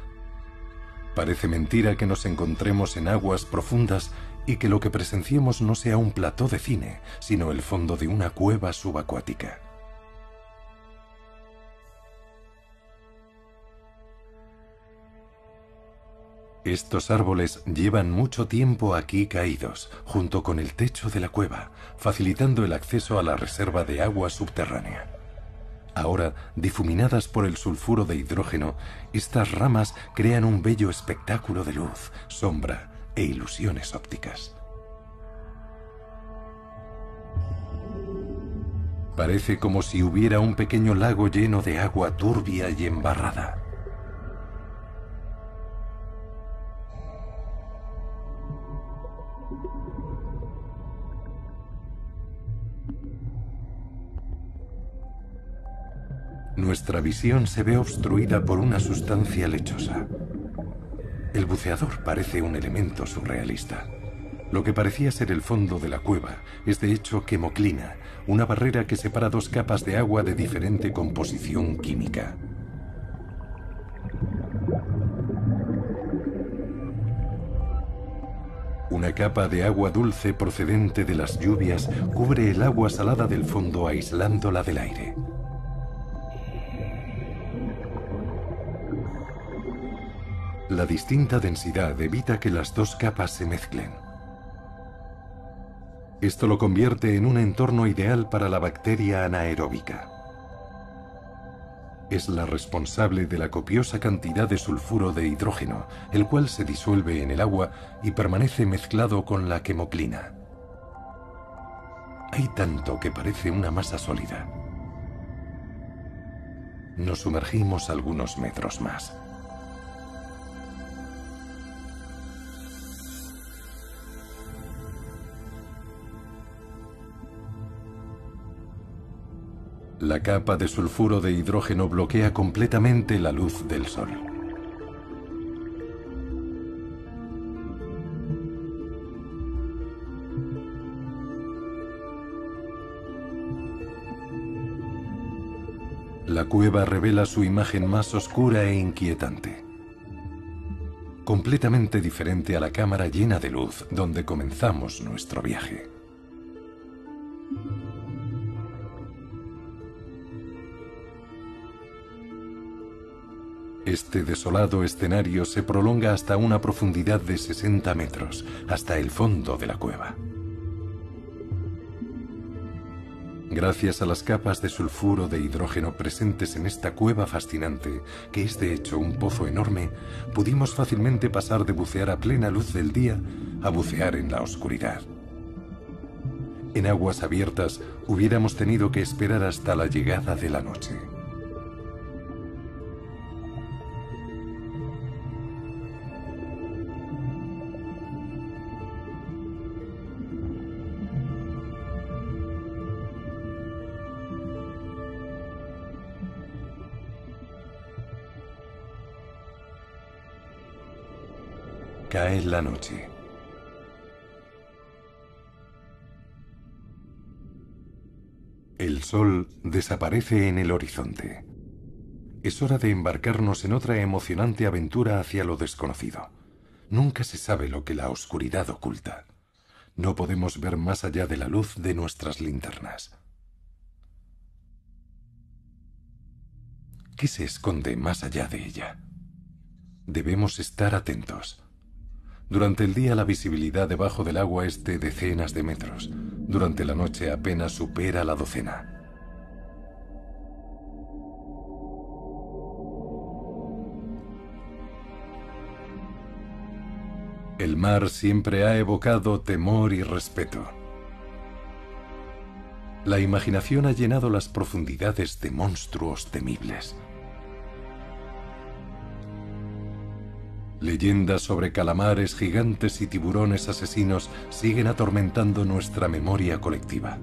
Parece mentira que nos encontremos en aguas profundas y que lo que presenciemos no sea un plató de cine, sino el fondo de una cueva subacuática. Estos árboles llevan mucho tiempo aquí caídos, junto con el techo de la cueva, facilitando el acceso a la reserva de agua subterránea. Ahora, difuminadas por el sulfuro de hidrógeno, estas ramas crean un bello espectáculo de luz, sombra e ilusiones ópticas. Parece como si hubiera un pequeño lago lleno de agua turbia y embarrada. Nuestra visión se ve obstruida por una sustancia lechosa. El buceador parece un elemento surrealista. Lo que parecía ser el fondo de la cueva es de hecho quemoclina, una barrera que separa dos capas de agua de diferente composición química. Una capa de agua dulce procedente de las lluvias cubre el agua salada del fondo aislándola del aire. La distinta densidad evita que las dos capas se mezclen. Esto lo convierte en un entorno ideal para la bacteria anaeróbica. Es la responsable de la copiosa cantidad de sulfuro de hidrógeno, el cual se disuelve en el agua y permanece mezclado con la quemoclina. Hay tanto que parece una masa sólida. Nos sumergimos algunos metros más. La capa de sulfuro de hidrógeno bloquea completamente la luz del sol. La cueva revela su imagen más oscura e inquietante. Completamente diferente a la cámara llena de luz donde comenzamos nuestro viaje. Este desolado escenario se prolonga hasta una profundidad de 60 metros, hasta el fondo de la cueva. Gracias a las capas de sulfuro de hidrógeno presentes en esta cueva fascinante, que es de hecho un pozo enorme, pudimos fácilmente pasar de bucear a plena luz del día a bucear en la oscuridad. En aguas abiertas hubiéramos tenido que esperar hasta la llegada de la noche. Cae la noche. El sol desaparece en el horizonte. Es hora de embarcarnos en otra emocionante aventura hacia lo desconocido. Nunca se sabe lo que la oscuridad oculta. No podemos ver más allá de la luz de nuestras linternas. ¿Qué se esconde más allá de ella? Debemos estar atentos. Durante el día la visibilidad debajo del agua es de decenas de metros. Durante la noche apenas supera la docena. El mar siempre ha evocado temor y respeto. La imaginación ha llenado las profundidades de monstruos temibles. Leyendas sobre calamares gigantes y tiburones asesinos siguen atormentando nuestra memoria colectiva.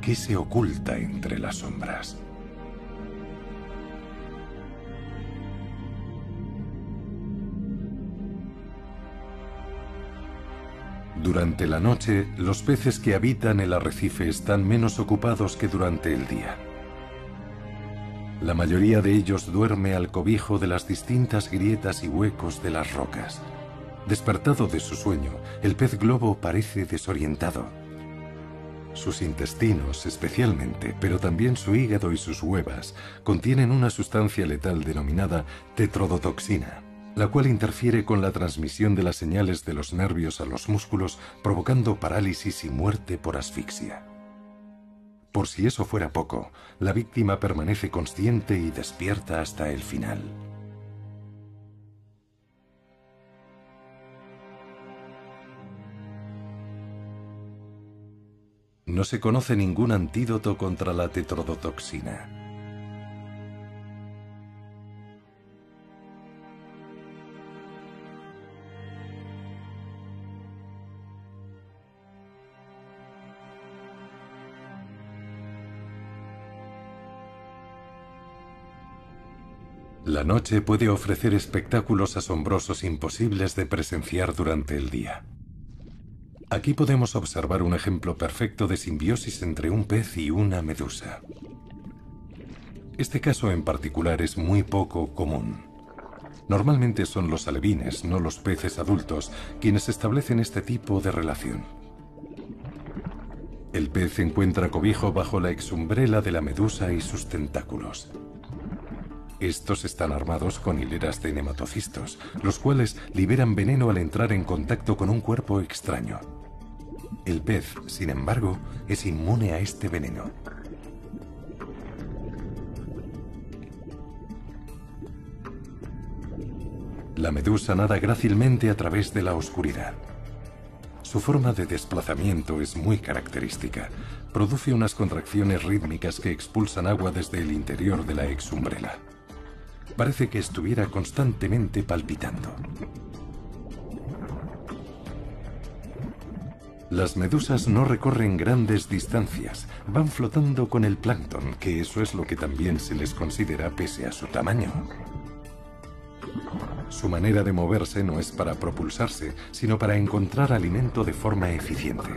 ¿Qué se oculta entre las sombras? Durante la noche, los peces que habitan el arrecife están menos ocupados que durante el día. La mayoría de ellos duerme al cobijo de las distintas grietas y huecos de las rocas. Despertado de su sueño, el pez globo parece desorientado. Sus intestinos, especialmente, pero también su hígado y sus huevas, contienen una sustancia letal denominada tetrodotoxina, la cual interfiere con la transmisión de las señales de los nervios a los músculos, provocando parálisis y muerte por asfixia. Por si eso fuera poco, la víctima permanece consciente y despierta hasta el final. No se conoce ningún antídoto contra la tetrodotoxina. La noche puede ofrecer espectáculos asombrosos imposibles de presenciar durante el día. Aquí podemos observar un ejemplo perfecto de simbiosis entre un pez y una medusa. Este caso en particular es muy poco común. Normalmente son los alevines, no los peces adultos, quienes establecen este tipo de relación. El pez encuentra cobijo bajo la exumbrela de la medusa y sus tentáculos. Estos están armados con hileras de nematocistos, los cuales liberan veneno al entrar en contacto con un cuerpo extraño. El pez, sin embargo, es inmune a este veneno. La medusa nada grácilmente a través de la oscuridad. Su forma de desplazamiento es muy característica. Produce unas contracciones rítmicas que expulsan agua desde el interior de la exumbrela. Parece que estuviera constantemente palpitando. Las medusas no recorren grandes distancias, van flotando con el plancton, que eso es lo que también se les considera pese a su tamaño. Su manera de moverse no es para propulsarse, sino para encontrar alimento de forma eficiente.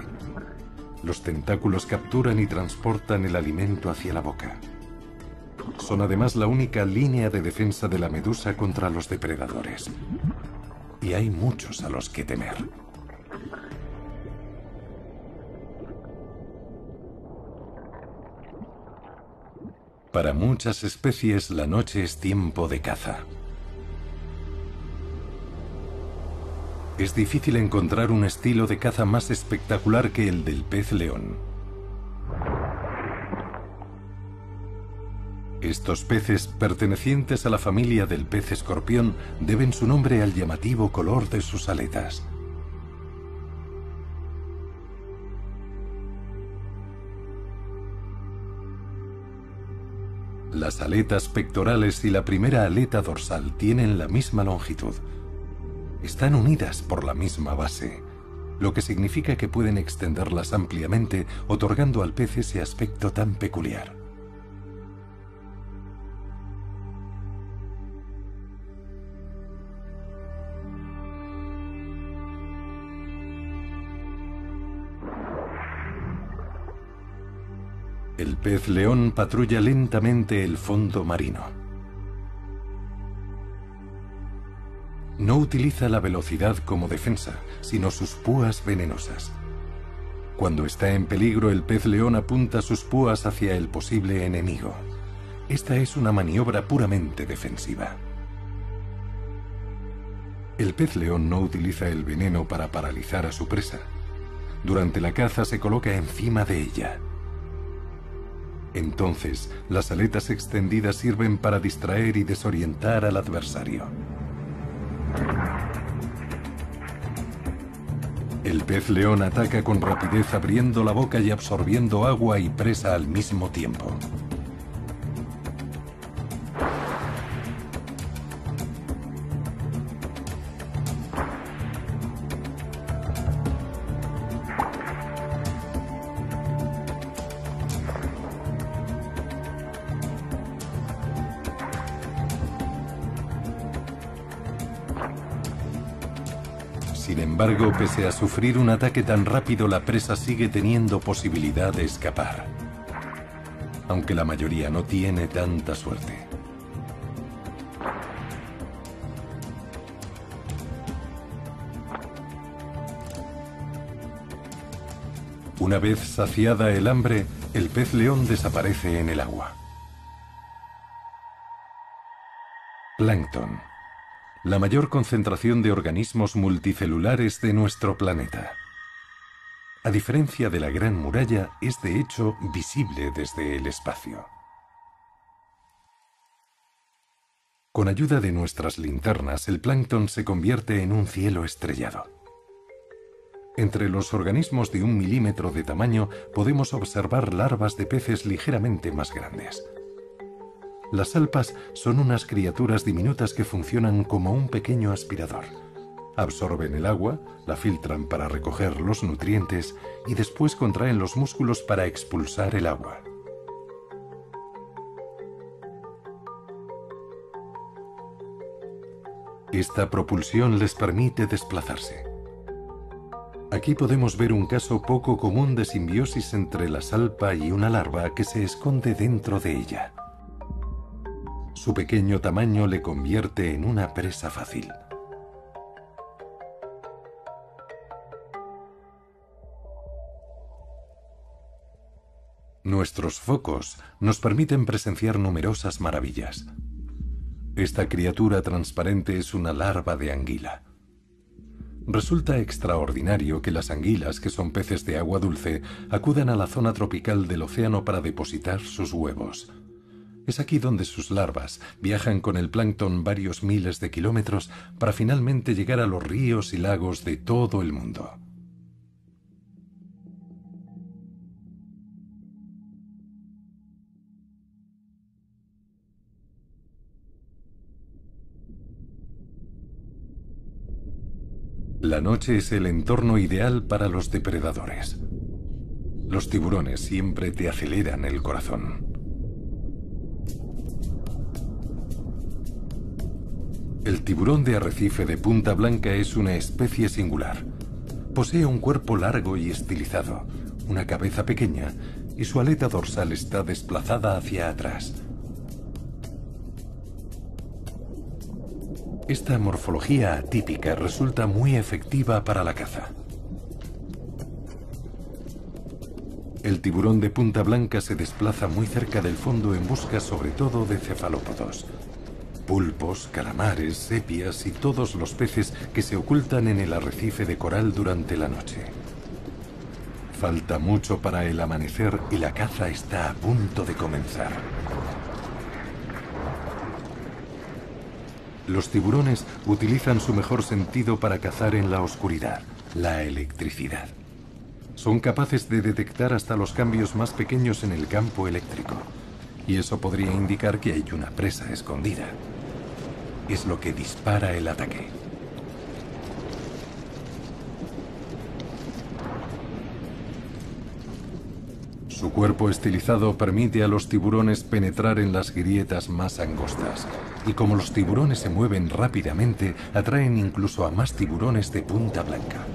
Los tentáculos capturan y transportan el alimento hacia la boca. Son además la única línea de defensa de la medusa contra los depredadores. Y hay muchos a los que temer. Para muchas especies, la noche es tiempo de caza. Es difícil encontrar un estilo de caza más espectacular que el del pez león. Estos peces, pertenecientes a la familia del pez escorpión, deben su nombre al llamativo color de sus aletas. Las aletas pectorales y la primera aleta dorsal tienen la misma longitud. Están unidas por la misma base, lo que significa que pueden extenderlas ampliamente, otorgando al pez ese aspecto tan peculiar. El pez león patrulla lentamente el fondo marino. No utiliza la velocidad como defensa, sino sus púas venenosas. Cuando está en peligro, el pez león apunta sus púas hacia el posible enemigo. Esta es una maniobra puramente defensiva. El pez león no utiliza el veneno para paralizar a su presa. Durante la caza se coloca encima de ella. Entonces, las aletas extendidas sirven para distraer y desorientar al adversario. El pez león ataca con rapidez abriendo la boca y absorbiendo agua y presa al mismo tiempo. Sin embargo, pese a sufrir un ataque tan rápido, la presa sigue teniendo posibilidad de escapar. Aunque la mayoría no tiene tanta suerte. Una vez saciada el hambre, el pez león desaparece en el agua. Plancton. La mayor concentración de organismos multicelulares de nuestro planeta. A diferencia de la Gran Muralla, es de hecho visible desde el espacio. Con ayuda de nuestras linternas, el plancton se convierte en un cielo estrellado. Entre los organismos de 1 milímetro de tamaño podemos observar larvas de peces ligeramente más grandes. Las salpas son unas criaturas diminutas que funcionan como un pequeño aspirador. Absorben el agua, la filtran para recoger los nutrientes y después contraen los músculos para expulsar el agua. Esta propulsión les permite desplazarse. Aquí podemos ver un caso poco común de simbiosis entre la salpa y una larva que se esconde dentro de ella. Su pequeño tamaño le convierte en una presa fácil. Nuestros focos nos permiten presenciar numerosas maravillas. Esta criatura transparente es una larva de anguila. Resulta extraordinario que las anguilas, que son peces de agua dulce, acudan a la zona tropical del océano para depositar sus huevos. Es aquí donde sus larvas viajan con el plancton varios miles de kilómetros para finalmente llegar a los ríos y lagos de todo el mundo. La noche es el entorno ideal para los depredadores. Los tiburones siempre te aceleran el corazón. El tiburón de arrecife de punta blanca es una especie singular. Posee un cuerpo largo y estilizado, una cabeza pequeña y su aleta dorsal está desplazada hacia atrás. Esta morfología atípica resulta muy efectiva para la caza. El tiburón de punta blanca se desplaza muy cerca del fondo en busca sobre todo de cefalópodos. Pulpos, calamares, sepias y todos los peces que se ocultan en el arrecife de coral durante la noche. Falta mucho para el amanecer y la caza está a punto de comenzar. Los tiburones utilizan su mejor sentido para cazar en la oscuridad, la electricidad. Son capaces de detectar hasta los cambios más pequeños en el campo eléctrico, y eso podría indicar que hay una presa escondida. Es lo que dispara el ataque. Su cuerpo estilizado permite a los tiburones penetrar en las grietas más angostas, y como los tiburones se mueven rápidamente, atraen incluso a más tiburones de punta blanca.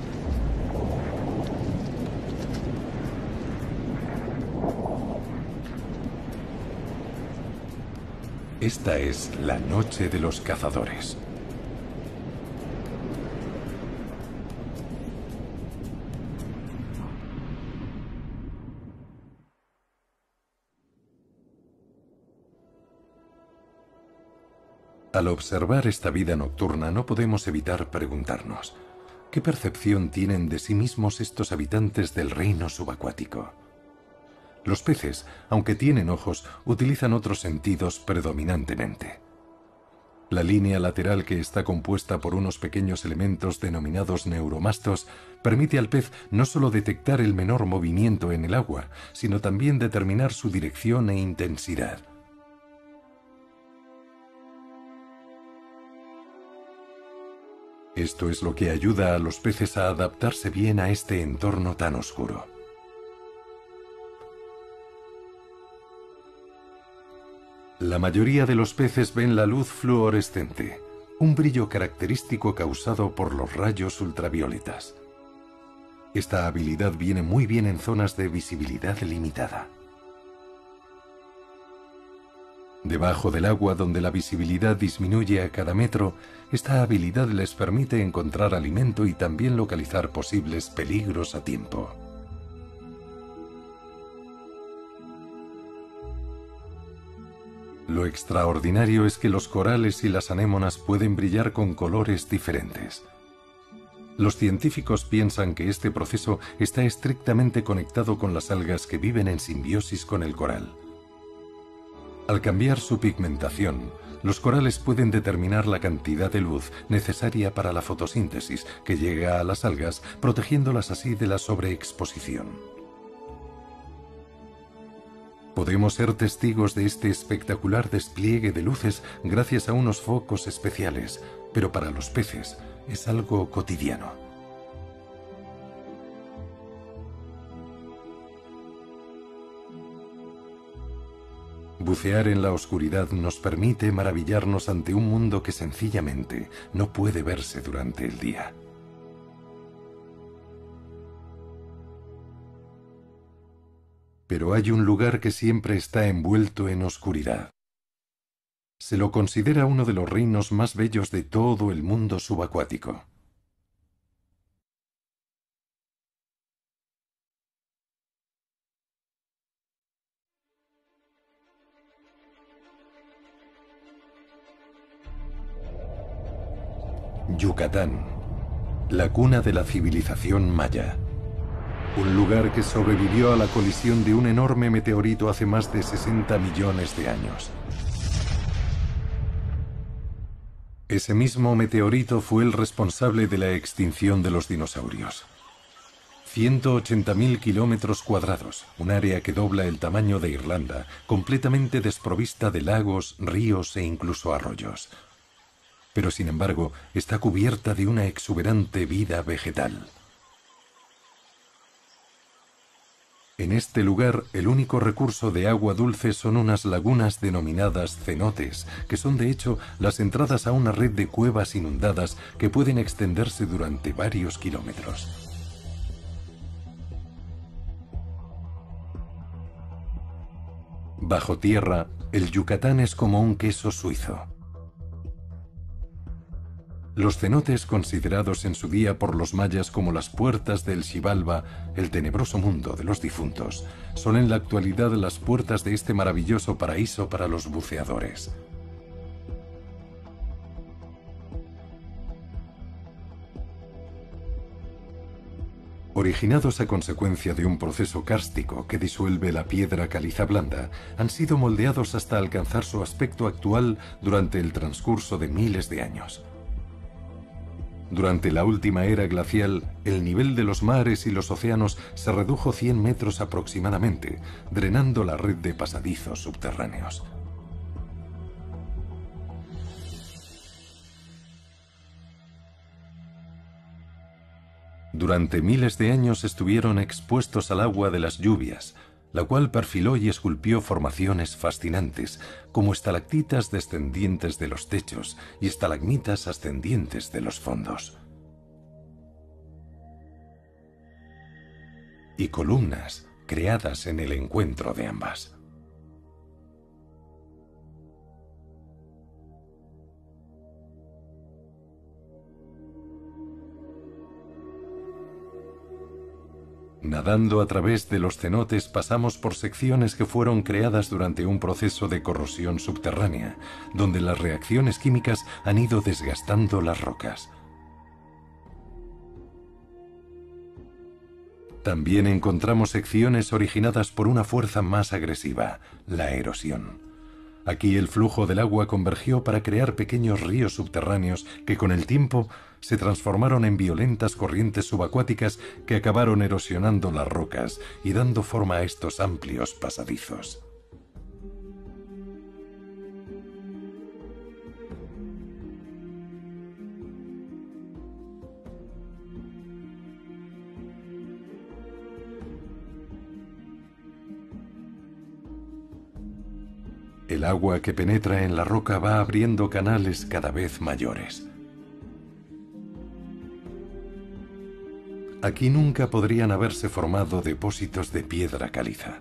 Esta es la noche de los cazadores. Al observar esta vida nocturna no podemos evitar preguntarnos, ¿qué percepción tienen de sí mismos estos habitantes del reino subacuático? Los peces, aunque tienen ojos, utilizan otros sentidos predominantemente. La línea lateral, que está compuesta por unos pequeños elementos denominados neuromastos, permite al pez no solo detectar el menor movimiento en el agua, sino también determinar su dirección e intensidad. Esto es lo que ayuda a los peces a adaptarse bien a este entorno tan oscuro. La mayoría de los peces ven la luz fluorescente, un brillo característico causado por los rayos ultravioletas. Esta habilidad viene muy bien en zonas de visibilidad limitada. Debajo del agua, donde la visibilidad disminuye a cada metro, esta habilidad les permite encontrar alimento y también localizar posibles peligros a tiempo. Lo extraordinario es que los corales y las anémonas pueden brillar con colores diferentes. Los científicos piensan que este proceso está estrictamente conectado con las algas que viven en simbiosis con el coral. Al cambiar su pigmentación, los corales pueden determinar la cantidad de luz necesaria para la fotosíntesis que llega a las algas, protegiéndolas así de la sobreexposición. Podemos ser testigos de este espectacular despliegue de luces gracias a unos focos especiales, pero para los peces es algo cotidiano. Bucear en la oscuridad nos permite maravillarnos ante un mundo que sencillamente no puede verse durante el día. Pero hay un lugar que siempre está envuelto en oscuridad. Se lo considera uno de los reinos más bellos de todo el mundo subacuático. Yucatán, la cuna de la civilización maya. Un lugar que sobrevivió a la colisión de un enorme meteorito hace más de 60 millones de años. Ese mismo meteorito fue el responsable de la extinción de los dinosaurios. 180.000 kilómetros cuadrados, un área que dobla el tamaño de Irlanda, completamente desprovista de lagos, ríos e incluso arroyos. Pero sin embargo, está cubierta de una exuberante vida vegetal. En este lugar, el único recurso de agua dulce son unas lagunas denominadas cenotes, que son de hecho las entradas a una red de cuevas inundadas que pueden extenderse durante varios kilómetros. Bajo tierra, el Yucatán es como un queso suizo. Los cenotes, considerados en su día por los mayas como las puertas del Xibalba, el tenebroso mundo de los difuntos, son en la actualidad las puertas de este maravilloso paraíso para los buceadores. Originados a consecuencia de un proceso kárstico que disuelve la piedra caliza blanda, han sido moldeados hasta alcanzar su aspecto actual durante el transcurso de miles de años. Durante la última era glacial, el nivel de los mares y los océanos se redujo 100 metros aproximadamente, drenando la red de pasadizos subterráneos. Durante miles de años estuvieron expuestos al agua de las lluvias, la cual perfiló y esculpió formaciones fascinantes, como estalactitas descendientes de los techos y estalagmitas ascendientes de los fondos. Y columnas creadas en el encuentro de ambas. Nadando a través de los cenotes pasamos por secciones que fueron creadas durante un proceso de corrosión subterránea, donde las reacciones químicas han ido desgastando las rocas. También encontramos secciones originadas por una fuerza más agresiva, la erosión. Aquí el flujo del agua convergió para crear pequeños ríos subterráneos que con el tiempo se transformaron en violentas corrientes subacuáticas que acabaron erosionando las rocas y dando forma a estos amplios pasadizos. El agua que penetra en la roca va abriendo canales cada vez mayores. Aquí nunca podrían haberse formado depósitos de piedra caliza.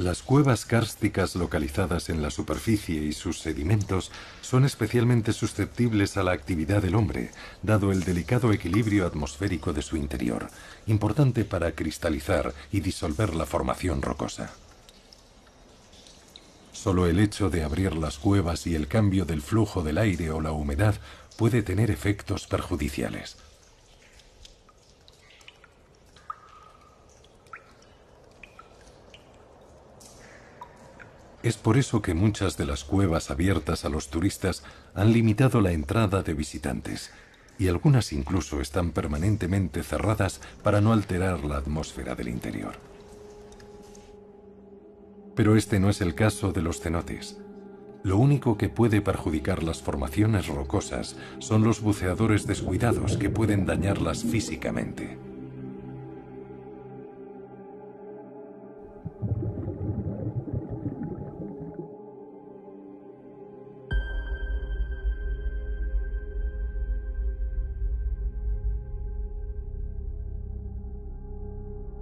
Las cuevas kársticas localizadas en la superficie y sus sedimentos son especialmente susceptibles a la actividad del hombre, dado el delicado equilibrio atmosférico de su interior, importante para cristalizar y disolver la formación rocosa. Solo el hecho de abrir las cuevas y el cambio del flujo del aire o la humedad puede tener efectos perjudiciales. Es por eso que muchas de las cuevas abiertas a los turistas han limitado la entrada de visitantes, y algunas incluso están permanentemente cerradas para no alterar la atmósfera del interior. Pero este no es el caso de los cenotes. Lo único que puede perjudicar las formaciones rocosas son los buceadores descuidados que pueden dañarlas físicamente.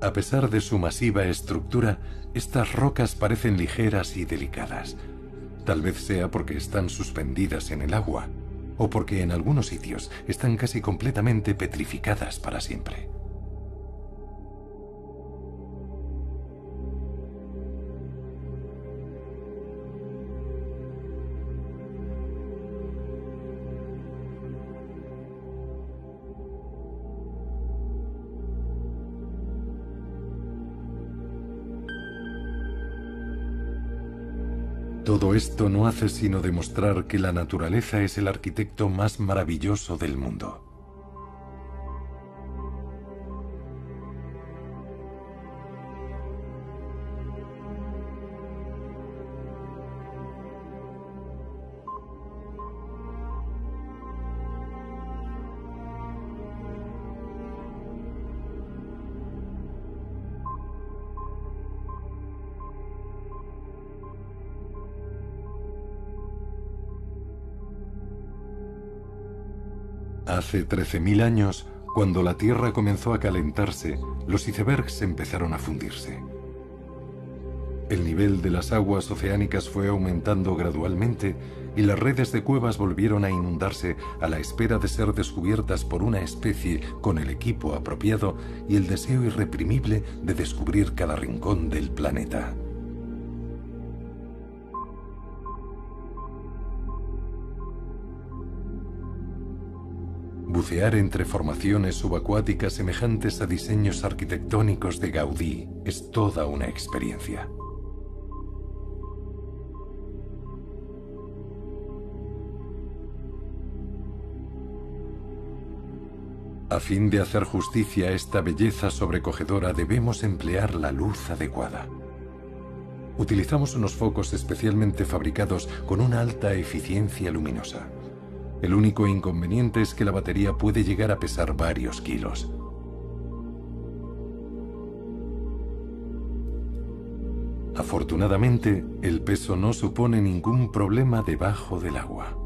A pesar de su masiva estructura, estas rocas parecen ligeras y delicadas. Tal vez sea porque están suspendidas en el agua, o porque en algunos sitios están casi completamente petrificadas para siempre. Todo esto no hace sino demostrar que la naturaleza es el arquitecto más maravilloso del mundo. Hace 13.000 años, cuando la Tierra comenzó a calentarse, los icebergs empezaron a fundirse. El nivel de las aguas oceánicas fue aumentando gradualmente y las redes de cuevas volvieron a inundarse a la espera de ser descubiertas por una especie con el equipo apropiado y el deseo irreprimible de descubrir cada rincón del planeta. Bucear entre formaciones subacuáticas semejantes a diseños arquitectónicos de Gaudí es toda una experiencia. A fin de hacer justicia a esta belleza sobrecogedora debemos emplear la luz adecuada. Utilizamos unos focos especialmente fabricados con una alta eficiencia luminosa. El único inconveniente es que la batería puede llegar a pesar varios kilos. Afortunadamente, el peso no supone ningún problema debajo del agua.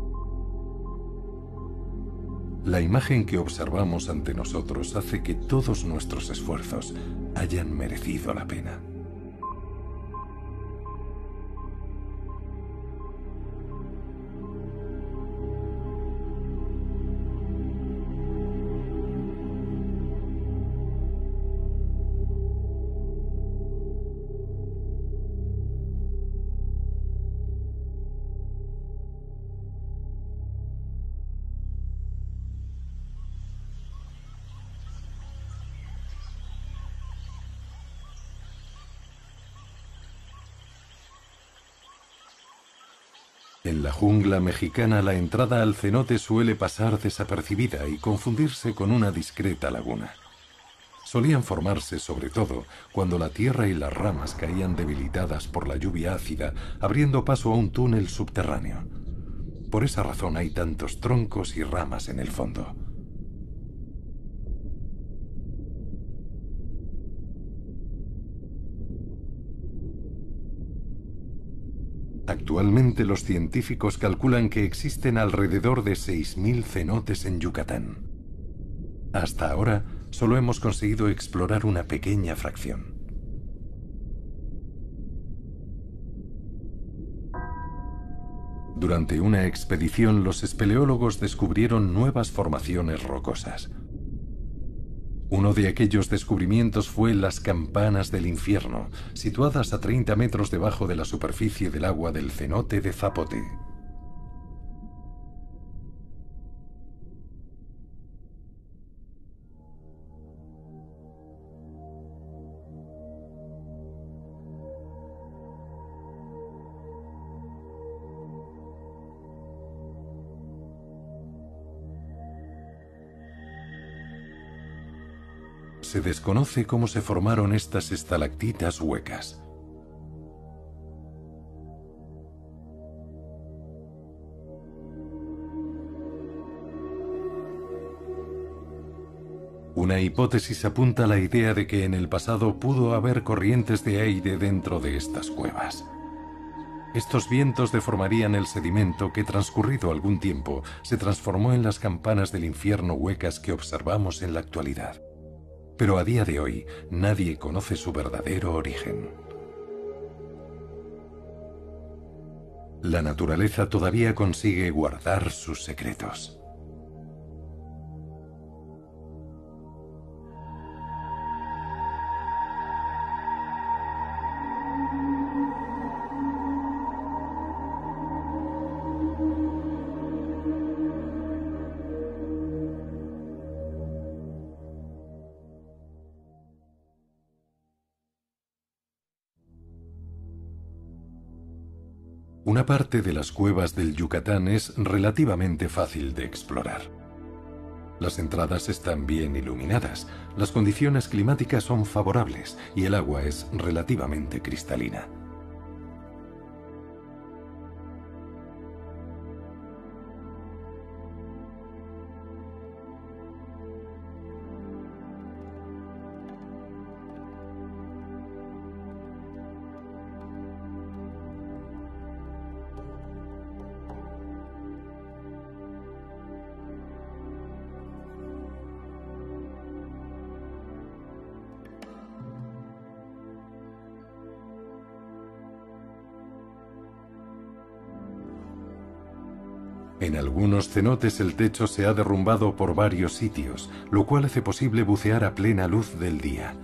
La imagen que observamos ante nosotros hace que todos nuestros esfuerzos hayan merecido la pena. En la jungla mexicana la entrada al cenote suele pasar desapercibida y confundirse con una discreta laguna. Solían formarse sobre todo cuando la tierra y las ramas caían debilitadas por la lluvia ácida, abriendo paso a un túnel subterráneo. Por esa razón hay tantos troncos y ramas en el fondo. Actualmente los científicos calculan que existen alrededor de 6.000 cenotes en Yucatán. Hasta ahora, solo hemos conseguido explorar una pequeña fracción. Durante una expedición, los espeleólogos descubrieron nuevas formaciones rocosas. Uno de aquellos descubrimientos fue las Campanas del Infierno, situadas a 30 metros debajo de la superficie del agua del cenote de Zapote. Se desconoce cómo se formaron estas estalactitas huecas. Una hipótesis apunta a la idea de que en el pasado pudo haber corrientes de aire dentro de estas cuevas. Estos vientos deformarían el sedimento que, transcurrido algún tiempo, se transformó en las campanas del infierno huecas que observamos en la actualidad. Pero a día de hoy, nadie conoce su verdadero origen. La naturaleza todavía consigue guardar sus secretos. Una parte de las cuevas del Yucatán es relativamente fácil de explorar. Las entradas están bien iluminadas, las condiciones climáticas son favorables y el agua es relativamente cristalina. En algunos cenotes el techo se ha derrumbado por varios sitios, lo cual hace posible bucear a plena luz del día.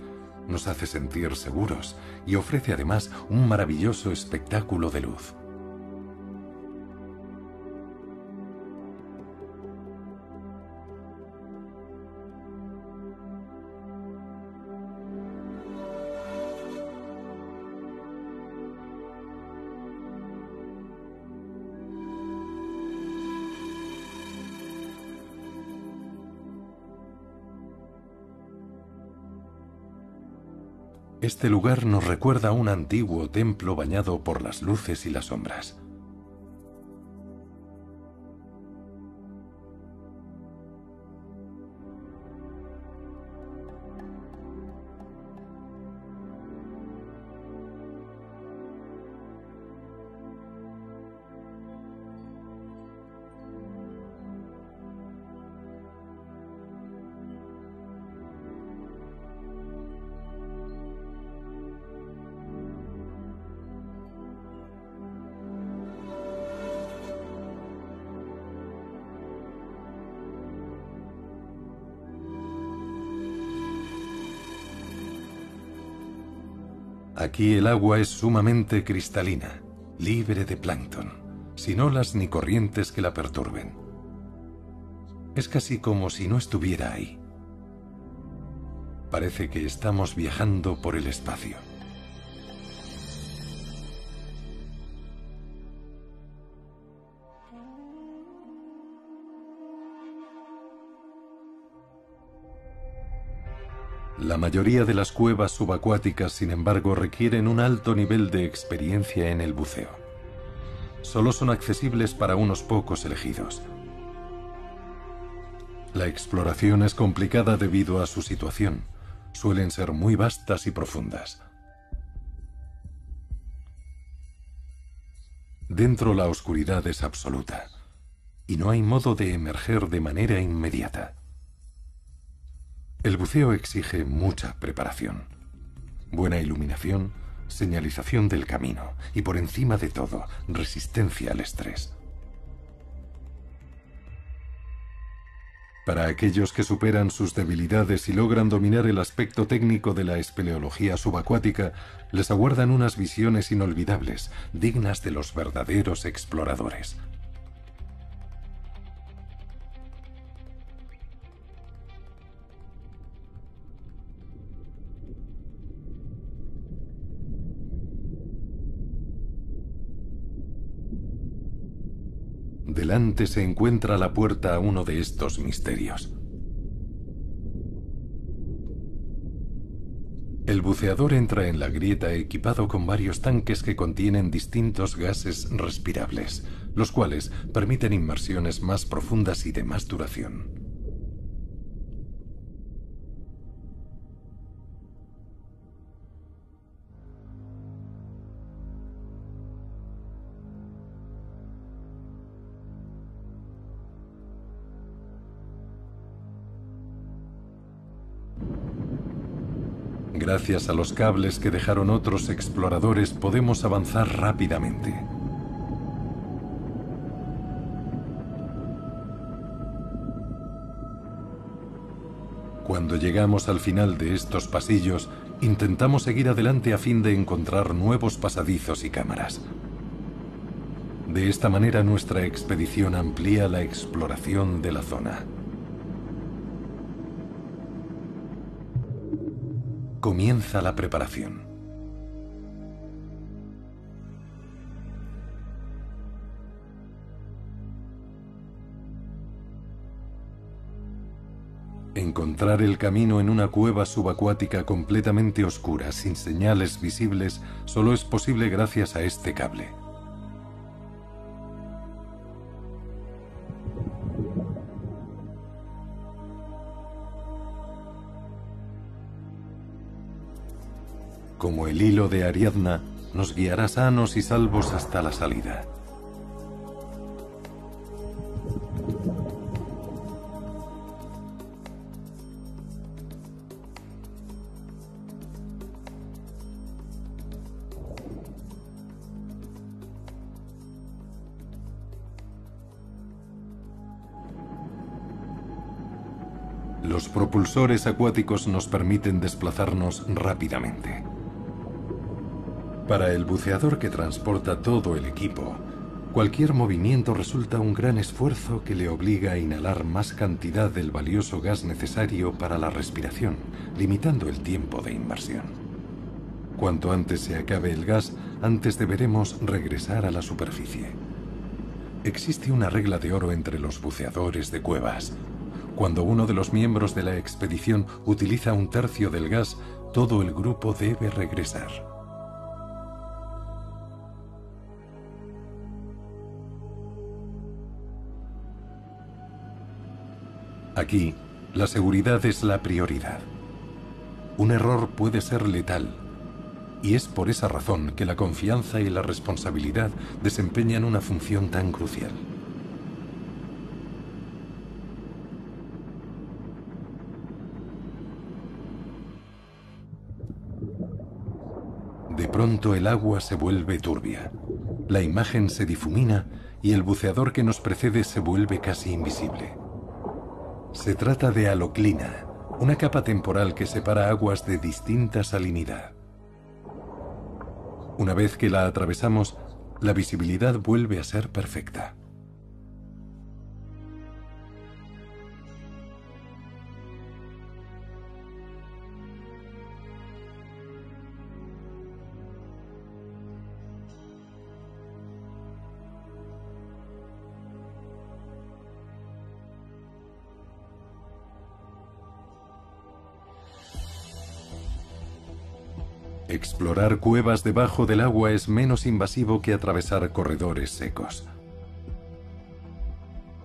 Nos hace sentir seguros y ofrece además un maravilloso espectáculo de luz. Este lugar nos recuerda a un antiguo templo bañado por las luces y las sombras. Aquí el agua es sumamente cristalina, libre de plancton, sin olas ni corrientes que la perturben. Es casi como si no estuviera ahí. Parece que estamos viajando por el espacio. La mayoría de las cuevas subacuáticas, sin embargo, requieren un alto nivel de experiencia en el buceo. Solo son accesibles para unos pocos elegidos. La exploración es complicada debido a su situación. Suelen ser muy vastas y profundas. Dentro la oscuridad es absoluta, y no hay modo de emerger de manera inmediata. El buceo exige mucha preparación, buena iluminación, señalización del camino y, por encima de todo, resistencia al estrés. Para aquellos que superan sus debilidades y logran dominar el aspecto técnico de la espeleología subacuática, les aguardan unas visiones inolvidables, dignas de los verdaderos exploradores. Delante se encuentra la puerta a uno de estos misterios. El buceador entra en la grieta equipado con varios tanques que contienen distintos gases respirables, los cuales permiten inmersiones más profundas y de más duración. Gracias a los cables que dejaron otros exploradores podemos avanzar rápidamente. Cuando llegamos al final de estos pasillos, intentamos seguir adelante a fin de encontrar nuevos pasadizos y cámaras. De esta manera nuestra expedición amplía la exploración de la zona. Comienza la preparación. Encontrar el camino en una cueva subacuática completamente oscura, sin señales visibles, solo es posible gracias a este cable. Como el hilo de Ariadna, nos guiará sanos y salvos hasta la salida. Los propulsores acuáticos nos permiten desplazarnos rápidamente. Para el buceador que transporta todo el equipo, cualquier movimiento resulta un gran esfuerzo que le obliga a inhalar más cantidad del valioso gas necesario para la respiración, limitando el tiempo de inmersión. Cuanto antes se acabe el gas, antes deberemos regresar a la superficie. Existe una regla de oro entre los buceadores de cuevas. Cuando uno de los miembros de la expedición utiliza un tercio del gas, todo el grupo debe regresar. Aquí, la seguridad es la prioridad. Un error puede ser letal, y es por esa razón que la confianza y la responsabilidad desempeñan una función tan crucial. De pronto el agua se vuelve turbia, la imagen se difumina y el buceador que nos precede se vuelve casi invisible. Se trata de haloclina, una capa temporal que separa aguas de distinta salinidad. Una vez que la atravesamos, la visibilidad vuelve a ser perfecta. Explorar cuevas debajo del agua es menos invasivo que atravesar corredores secos.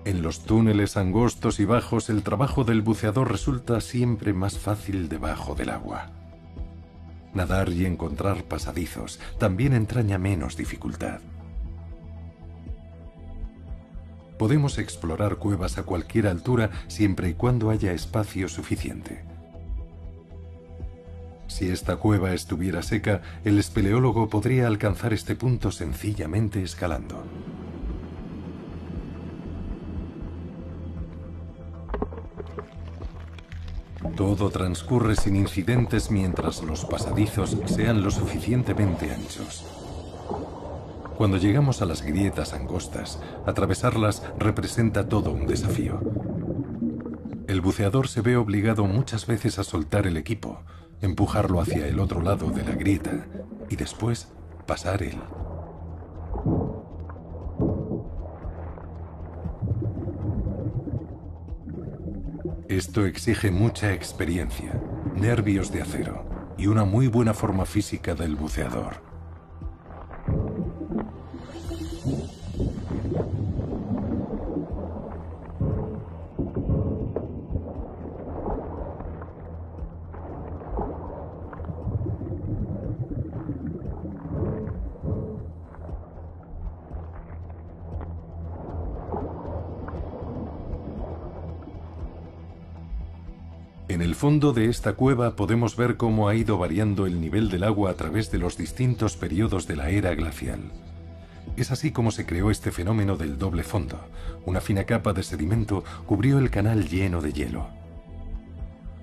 En los túneles angostos y bajos, el trabajo del buceador resulta siempre más fácil debajo del agua. Nadar y encontrar pasadizos también entraña menos dificultad. Podemos explorar cuevas a cualquier altura siempre y cuando haya espacio suficiente. Si esta cueva estuviera seca, el espeleólogo podría alcanzar este punto sencillamente escalando. Todo transcurre sin incidentes mientras los pasadizos sean lo suficientemente anchos. Cuando llegamos a las grietas angostas, atravesarlas representa todo un desafío. El buceador se ve obligado muchas veces a soltar el equipo, empujarlo hacia el otro lado de la grieta y después pasar él. Esto exige mucha experiencia, nervios de acero y una muy buena forma física del buceador. En el fondo de esta cueva podemos ver cómo ha ido variando el nivel del agua a través de los distintos periodos de la era glacial. Es así como se creó este fenómeno del doble fondo. Una fina capa de sedimento cubrió el canal lleno de hielo.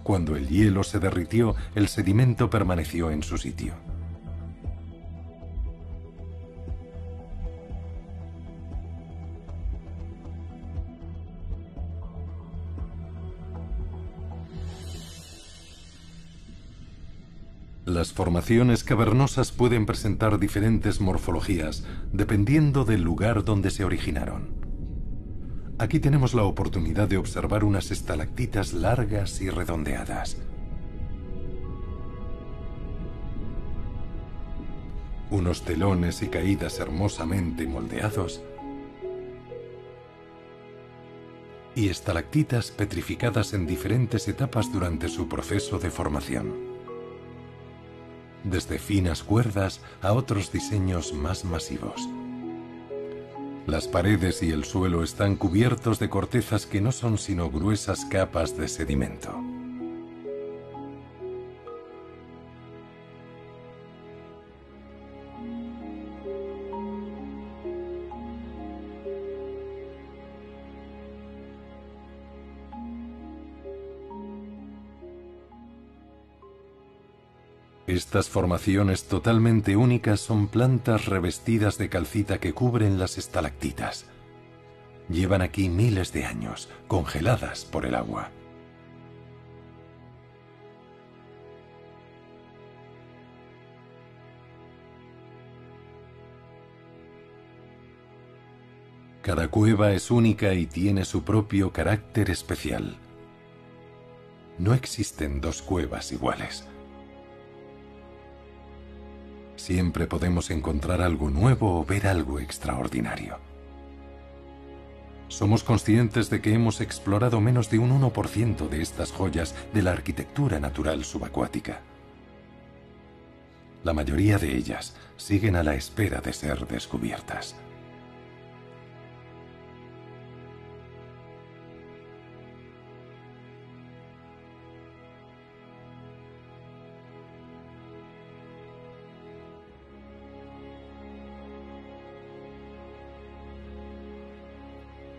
Cuando el hielo se derritió, el sedimento permaneció en su sitio. Las formaciones cavernosas pueden presentar diferentes morfologías dependiendo del lugar donde se originaron. Aquí tenemos la oportunidad de observar unas estalactitas largas y redondeadas. Unos telones y caídas hermosamente moldeados. Y estalactitas petrificadas en diferentes etapas durante su proceso de formación. Desde finas cuerdas a otros diseños más masivos. Las paredes y el suelo están cubiertos de cortezas que no son sino gruesas capas de sedimento. Estas formaciones totalmente únicas son plantas revestidas de calcita que cubren las estalactitas. Llevan aquí miles de años, congeladas por el agua. Cada cueva es única y tiene su propio carácter especial. No existen dos cuevas iguales. Siempre podemos encontrar algo nuevo o ver algo extraordinario. Somos conscientes de que hemos explorado menos de un 1% de estas joyas de la arquitectura natural subacuática. La mayoría de ellas siguen a la espera de ser descubiertas.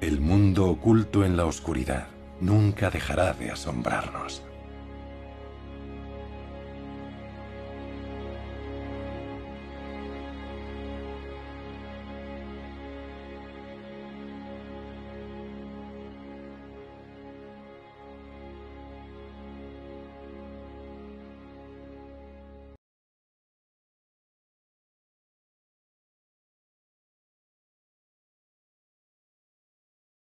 El mundo oculto en la oscuridad nunca dejará de asombrarnos.